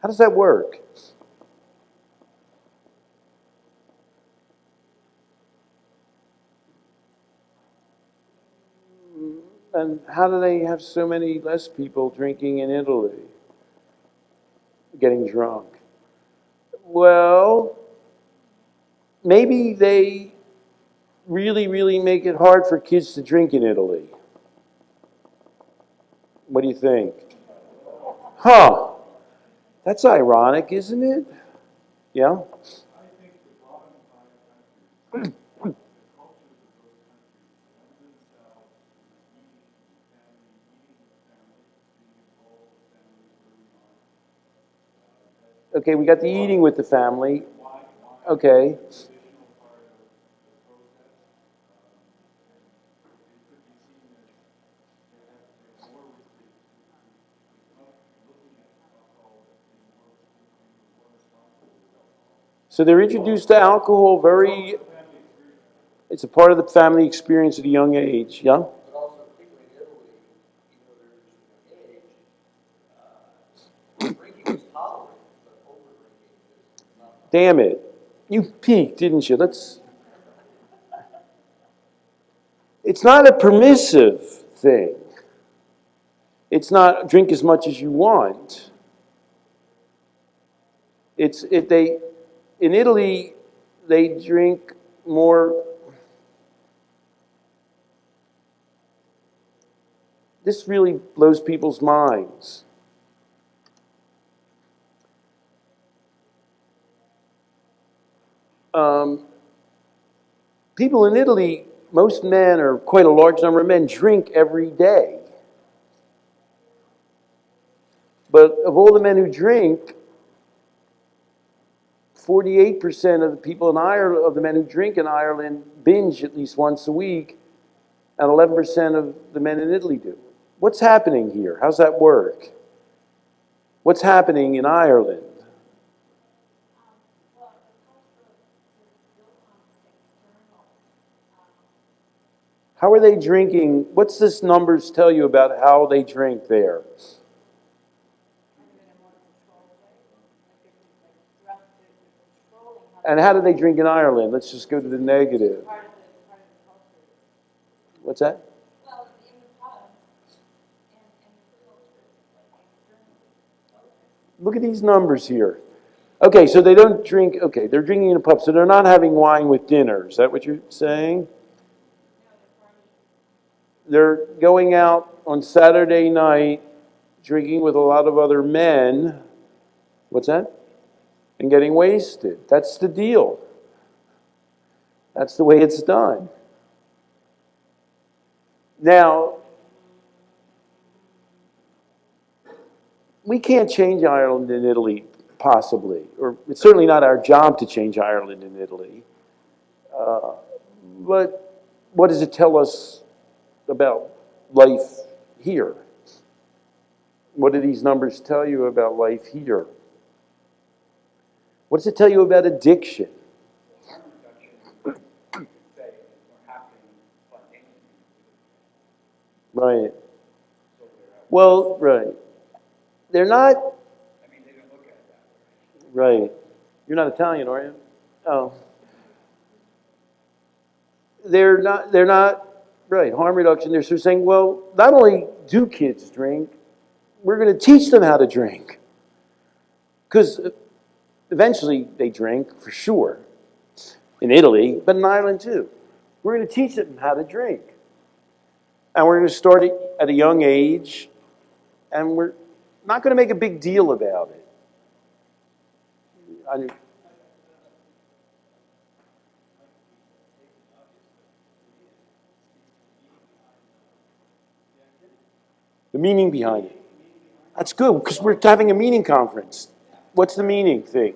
How does that work? And how do they have so many less people drinking in Italy, getting drunk? Well, maybe they really, really make it hard for kids to drink in Italy. What do you think? Huh. That's ironic, isn't it? Yeah? Okay, we got the eating with the family. Okay. So they're introduced to alcohol very, it's a part of the family experience at a young age, yeah? But also, particularly in Italy, even though they're interested in age, drinking is tolerated, but over-drinking is not. Damn it. You peaked, didn't you? It's not a permissive thing. It's not drink as much as you want. In Italy, they drink more. This really blows people's minds. People in Italy, most men, or quite a large number of men, drink every day. But of all the men who drink, 48% of the people in Ireland, of the men who drink in Ireland, binge at least once a week, and 11% of the men in Italy do. What's happening here? How's that work? What's happening in Ireland? How are they drinking? What's this numbers tell you about how they drink there? And how do they drink in Ireland? Let's just go to the negative. What's that? Well, in the pub and the culture, like externally. Look at these numbers here. Okay, so they don't drink, okay, they're drinking in a pub, so they're not having wine with dinner. Is that what you're saying? They're going out on Saturday night, drinking with a lot of other men. What's that? And getting wasted. That's the deal. That's the way it's done. Now, we can't change Ireland and Italy, possibly. Or it's certainly not our job to change Ireland and Italy. But what does it tell us about life here? What do these numbers tell you about life here? What does it tell you about addiction? Harm reduction, you could say, is more happening spontaneously. Right. So they're, Well, right. They're not, I mean, they don't look at it that way. right. You're not Italian, are you? Oh. They're not, right, harm reduction. They're sort of saying, well, not only do kids drink, we're going to teach them how to drink. Because eventually they drink, for sure, in Italy, but in Ireland too. We're going to teach them how to drink. And we're going to start it at a young age, and we're not going to make a big deal about it. The meaning behind it. That's good, because we're having a meaning conference. What's the meaning thing?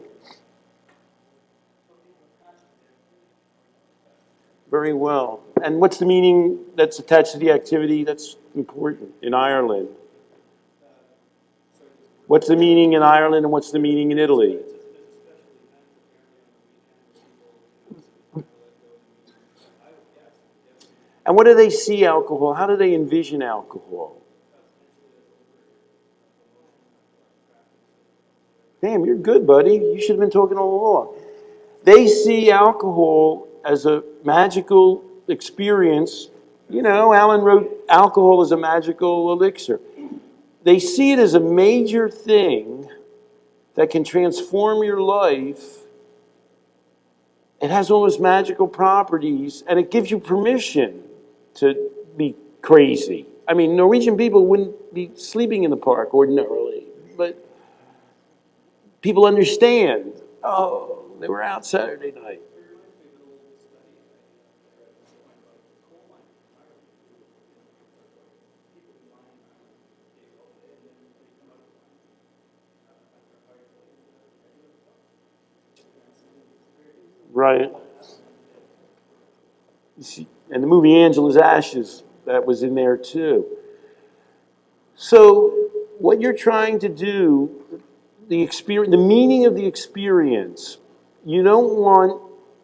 Very well. And what's the meaning that's attached to the activity that's important in Ireland? What's the meaning in Ireland and what's the meaning in Italy? And what do they see alcohol? How do they envision alcohol? Damn, you're good, buddy. You should have been talking all along. They see alcohol as a magical experience. You know, Alan wrote, alcohol is a magical elixir. They see it as a major thing that can transform your life. It has almost magical properties, and it gives you permission to be crazy. I mean, Norwegian people wouldn't be sleeping in the park ordinarily, but people understand. Oh, they were out Saturday night. Right. You see, and the movie Angela's Ashes, that was in there too. So what you're trying to do, the experience, the meaning of the experience, you don't want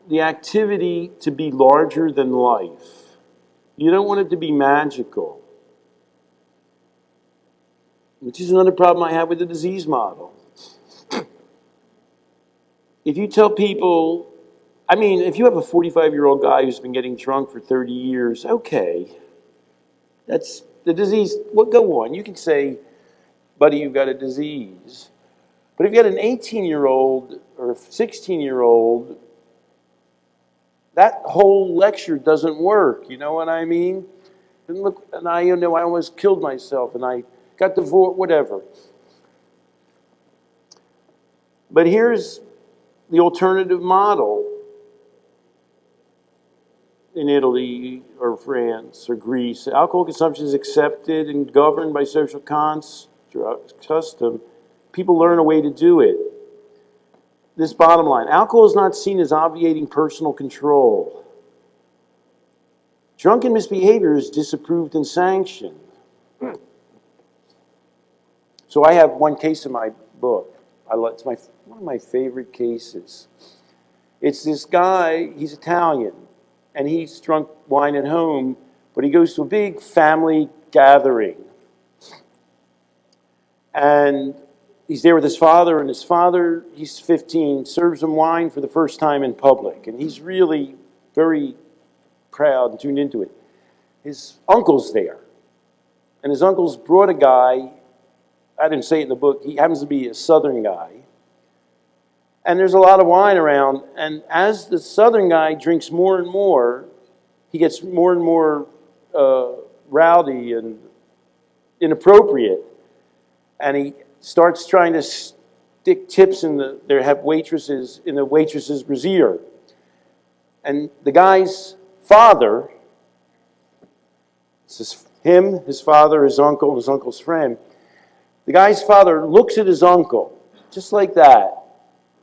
the activity to be larger than life. You don't want it to be magical, which is another problem I have with the disease model. If you tell people, I mean, if you have a 45-year-old guy who's been getting drunk for 30 years, okay, that's the disease. Well, go on. You can say, buddy, you've got a disease. But if you got an 18-year-old or a 16-year-old, that whole lecture doesn't work. You know what I mean? And look, and I almost killed myself, and I got divorced, whatever. But here's the alternative model in Italy or France or Greece. Alcohol consumption is accepted and governed by social custom. People learn a way to do it. This bottom line, alcohol is not seen as obviating personal control. Drunken misbehavior is disapproved and sanctioned. So I have one case in my book. It's one of my favorite cases. It's this guy, he's Italian, and he's drunk wine at home, but he goes to a big family gathering. And he's there with his father, and his father, he's 15, serves him wine for the first time in public. And he's really very proud and tuned into it. His uncle's there. And his uncle's brought a guy, I didn't say it in the book, he happens to be a Southern guy. And there's a lot of wine around, and as the Southern guy drinks more and more, he gets more and more rowdy and inappropriate. And he starts trying to stick tips in the waitress's brassiere. And the guy's father, this is him, his father, his uncle, his uncle's friend. The guy's father looks at his uncle, just like that.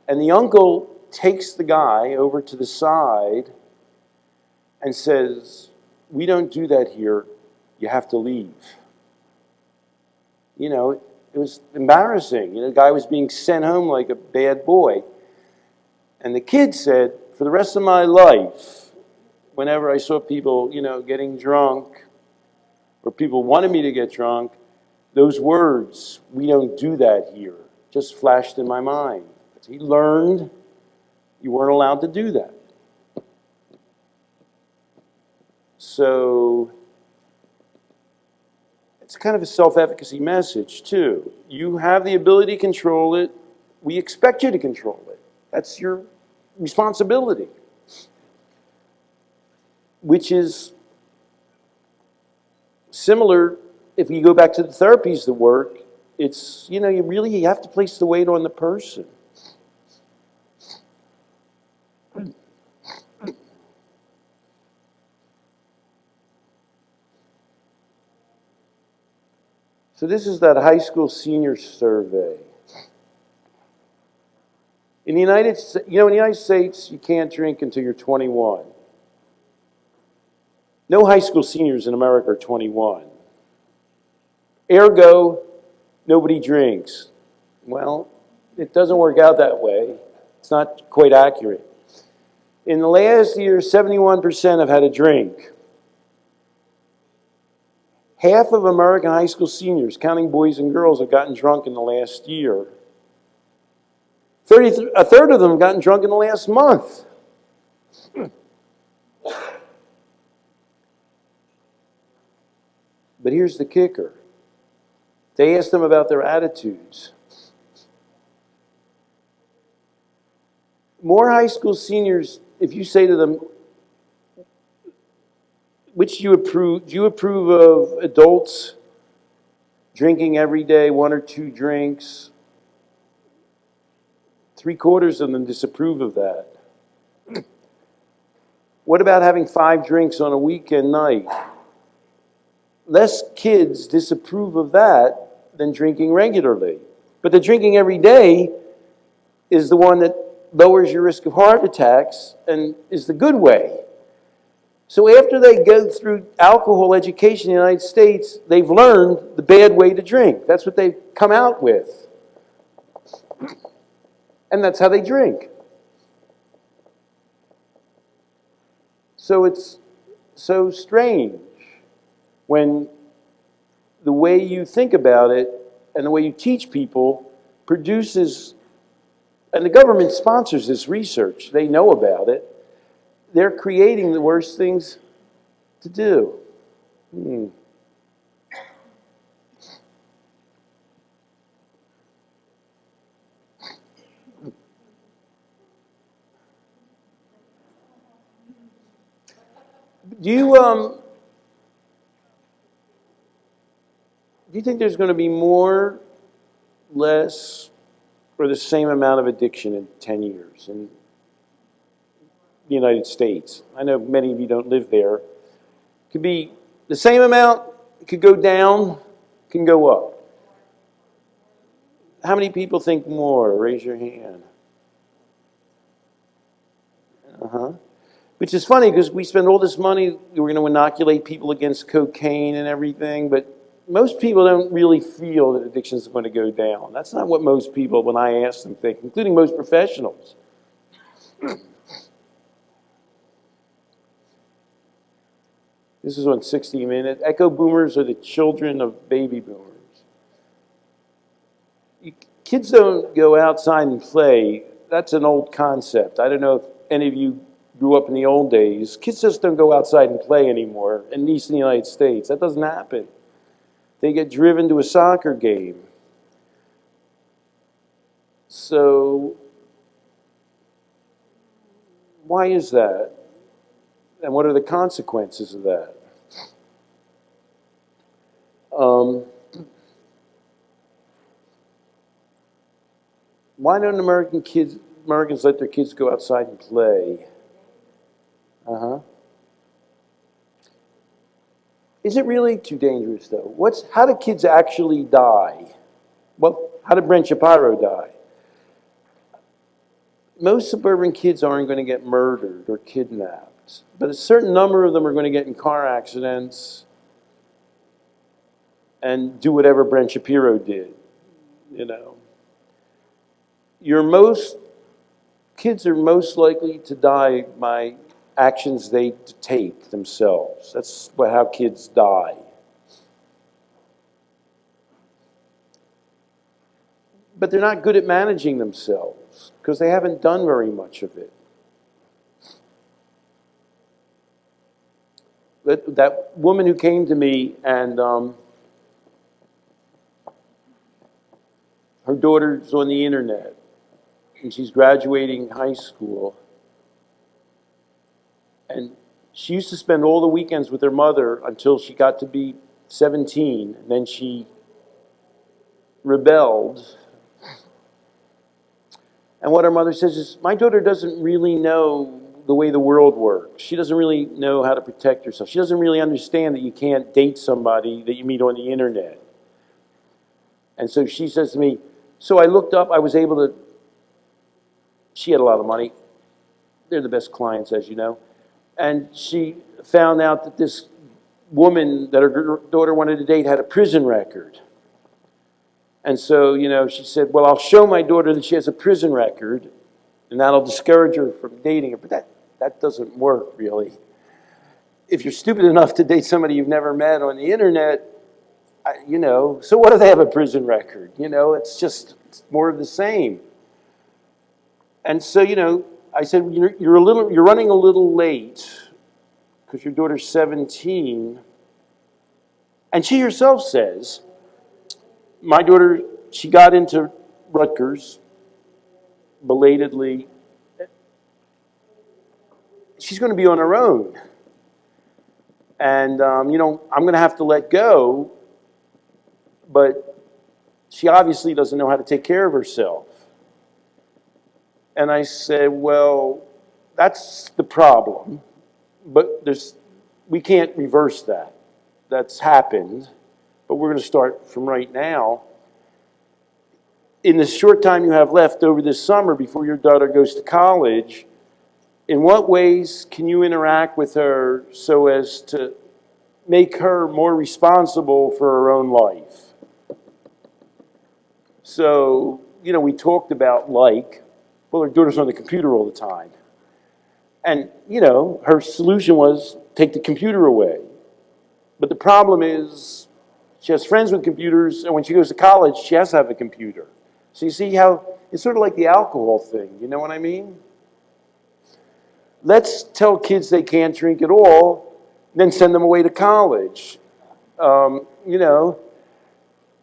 And the uncle takes the guy over to the side and says, "We don't do that here. You have to leave." You know, it was embarrassing. You know, the guy was being sent home like a bad boy. And the kid said, for the rest of my life, whenever I saw people, you know, getting drunk, or people wanted me to get drunk, those words, "We don't do that here," just flashed in my mind. He learned you weren't allowed to do that. So it's kind of a self-efficacy message, too. You have the ability to control it. We expect you to control it. That's your responsibility. Which is similar, if you go back to the therapies that work, it's, you know, you have to place the weight on the person. So this is that high school senior survey. In the United States, you can't drink until you're 21. No high school seniors in America are 21. Ergo, nobody drinks. Well, it doesn't work out that way. It's not quite accurate. In the last year, 71% have had a drink. Half of American high school seniors, counting boys and girls, have gotten drunk in the last year. A third of them have gotten drunk in the last month. But here's the kicker. They asked them about their attitudes. More high school seniors, if you say to them, do you approve of adults drinking every day, 1 or 2 drinks? 3/4 of them disapprove of that. What about having 5 drinks on a weekend night? Less kids disapprove of that than drinking regularly. But the drinking every day is the one that lowers your risk of heart attacks and is the good way. So after they go through alcohol education in the United States, they've learned the bad way to drink. That's what they've come out with. And that's how they drink. So it's so strange when the way you think about it and the way you teach people produces, and the government sponsors this research, they know about it, they're creating the worst things to do. Do you think there's going to be more, less, or the same amount of addiction in 10 years in the United States? I know many of you don't live there. It could be the same amount, it could go down, it can go up. How many people think more? Raise your hand. Which is funny because we spend all this money, we're going to inoculate people against cocaine and everything, but most people don't really feel that addiction is going to go down. That's not what most people, when I ask them, think, including most professionals. This is on 60 Minutes. Echo boomers are the children of baby boomers. Kids don't go outside and play. That's an old concept. I don't know if any of you grew up in the old days. Kids just don't go outside and play anymore, at least in the United States. That doesn't happen. They get driven to a soccer game. So, why is that? And what are the consequences of that? Why don't Americans let their kids go outside and play? Is it really too dangerous, though? How do kids actually die? Well, how did Brent Shapiro die? Most suburban kids aren't going to get murdered or kidnapped, but a certain number of them are going to get in car accidents and do whatever Brent Shapiro did, you know. Kids are most likely to die by actions they take themselves. That's how kids die. But they're not good at managing themselves because they haven't done very much of it. That woman who came to me and her daughter's on the internet and she's graduating high school. And she used to spend all the weekends with her mother until she got to be 17. And then she rebelled. And what her mother says is, my daughter doesn't really know the way the world works. She doesn't really know how to protect herself. She doesn't really understand that you can't date somebody that you meet on the internet. And so she says to me, so I looked up, she had a lot of money. They're the best clients, as you know. And she found out that this woman that her daughter wanted to date had a prison record. And so, she said, well, I'll show my daughter that she has a prison record, and that'll discourage her from dating her. But that doesn't work, really. If you're stupid enough to date somebody you've never met on the internet, You know, so what if they have a prison record? You know, it's just it's more of the same. And so, you know, I said, you're running a little late because your daughter's 17. And she herself says, my daughter, she got into Rutgers belatedly. She's going to be on her own. And, you know, I'm going to have to let go, but she obviously doesn't know how to take care of herself. And I said, well, that's the problem, but we can't reverse that. That's happened, but we're going to start from right now. In the short time you have left over this summer before your daughter goes to college, in what ways can you interact with her so as to make her more responsible for her own life? So, you know, we talked about well, her daughter's on the computer all the time. And, you know, her solution was take the computer away. But the problem is she has friends with computers, and when she goes to college, she has to have a computer. So you see how it's sort of like the alcohol thing, you know what I mean? Let's tell kids they can't drink at all, then send them away to college. You know,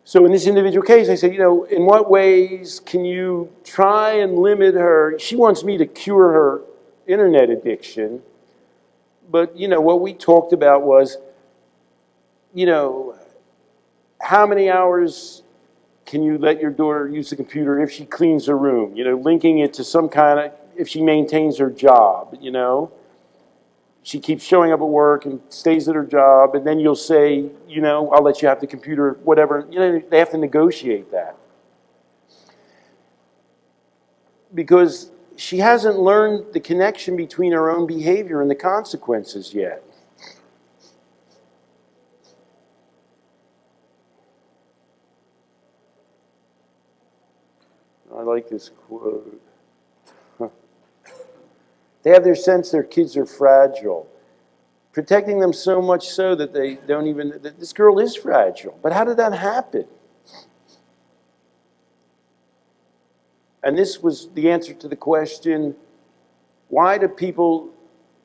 so in this individual case, I said, you know, in what ways can you try and limit her? She wants me to cure her internet addiction, but, you know, what we talked about was, you know, how many hours can you let your daughter use the computer if she cleans her room? You know, linking it to some kind of, if she maintains her job, you know. She keeps showing up at work and stays at her job, and then you'll say, you know, I'll let you have the computer, whatever. You know, they have to negotiate that. Because she hasn't learned the connection between her own behavior and the consequences yet. I like this quote. They have their sense their kids are fragile, protecting them so much so that they don't even, this girl is fragile. But how did that happen? And this was the answer to the question, why do people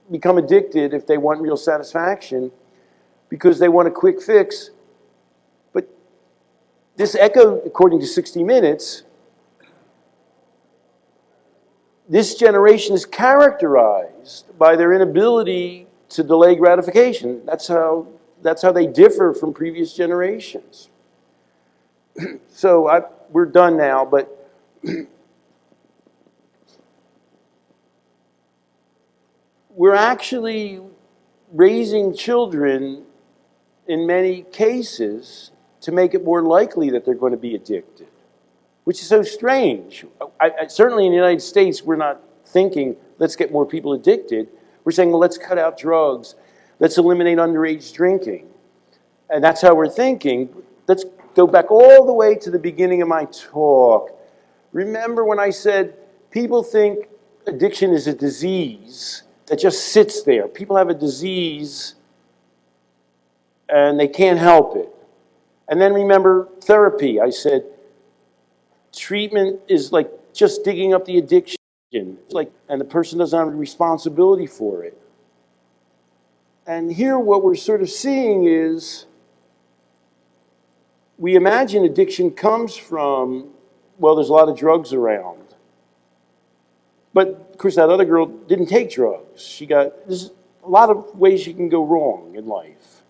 become addicted if they want real satisfaction? Because they want a quick fix. But this echoed, according to 60 Minutes, this generation is characterized by their inability to delay gratification. That's how they differ from previous generations. So we're done now, but we're actually raising children in many cases to make it more likely that they're going to be addicted, which is so strange. Certainly in the United States, we're not thinking, let's get more people addicted. We're saying, well, let's cut out drugs. Let's eliminate underage drinking. And that's how we're thinking. Let's go back all the way to the beginning of my talk. Remember when I said people think addiction is a disease that just sits there. People have a disease and they can't help it. And then remember therapy. I said, treatment is like just digging up the addiction, and the person doesn't have a responsibility for it. And here what we're sort of seeing is we imagine addiction comes from, well, there's a lot of drugs around. But of course that other girl didn't take drugs. There's a lot of ways you can go wrong in life.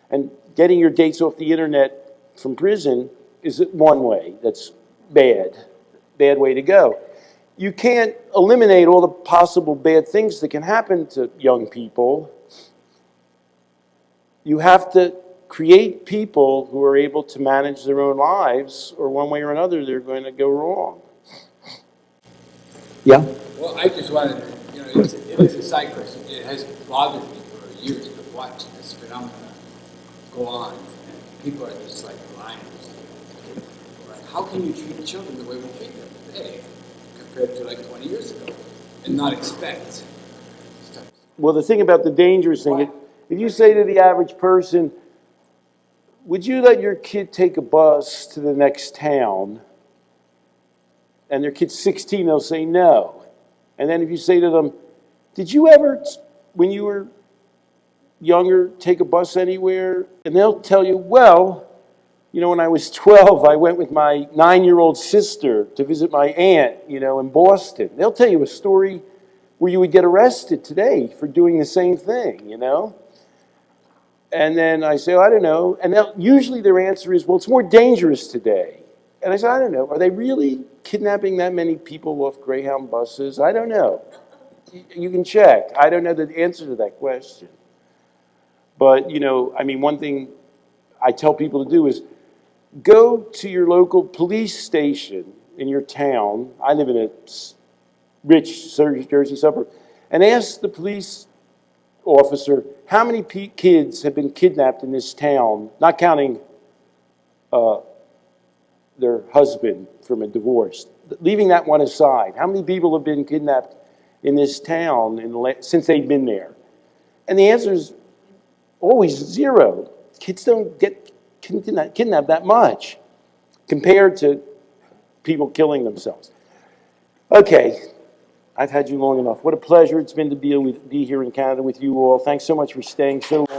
And getting your dates off the internet from prison is one way that's bad way to go. You can't eliminate all the possible bad things that can happen to young people. You have to create people who are able to manage their own lives, or one way or another, they're going to go wrong. Yeah? Well, I just wanted to, you know, it is a side question. It has bothered me for years to watch this phenomenon go on. And people are just like lions. How can you treat children the way we treat them today compared to like 20 years ago and not expect stuff? Well, the thing about the dangerous thing, if you say to the average person, would you let your kid take a bus to the next town? And their kid's 16, they'll say no. And then if you say to them, did you ever, when you were younger, take a bus anywhere? And they'll tell you, well, you know, when I was 12, I went with my 9-year-old sister to visit my aunt, you know, in Boston. They'll tell you a story where you would get arrested today for doing the same thing, you know? And then I say, oh, I don't know. And usually their answer is, well, it's more dangerous today. And I say, I don't know. Are they really kidnapping that many people off Greyhound buses? I don't know. You can check. I don't know the answer to that question. But, you know, I mean, one thing I tell people to do is go to your local police station in your town. I live in a rich Jersey suburb. And ask the police officer, how many kids have been kidnapped in this town, not counting their husband from a divorce, leaving that one aside. How many people have been kidnapped in this town since they've been there? And the answer is always 0. Kids don't get kidnapped that much compared to people killing themselves. Okay, I've had you long enough. What a pleasure it's been to be here in Canada with you all. Thanks so much for staying so long.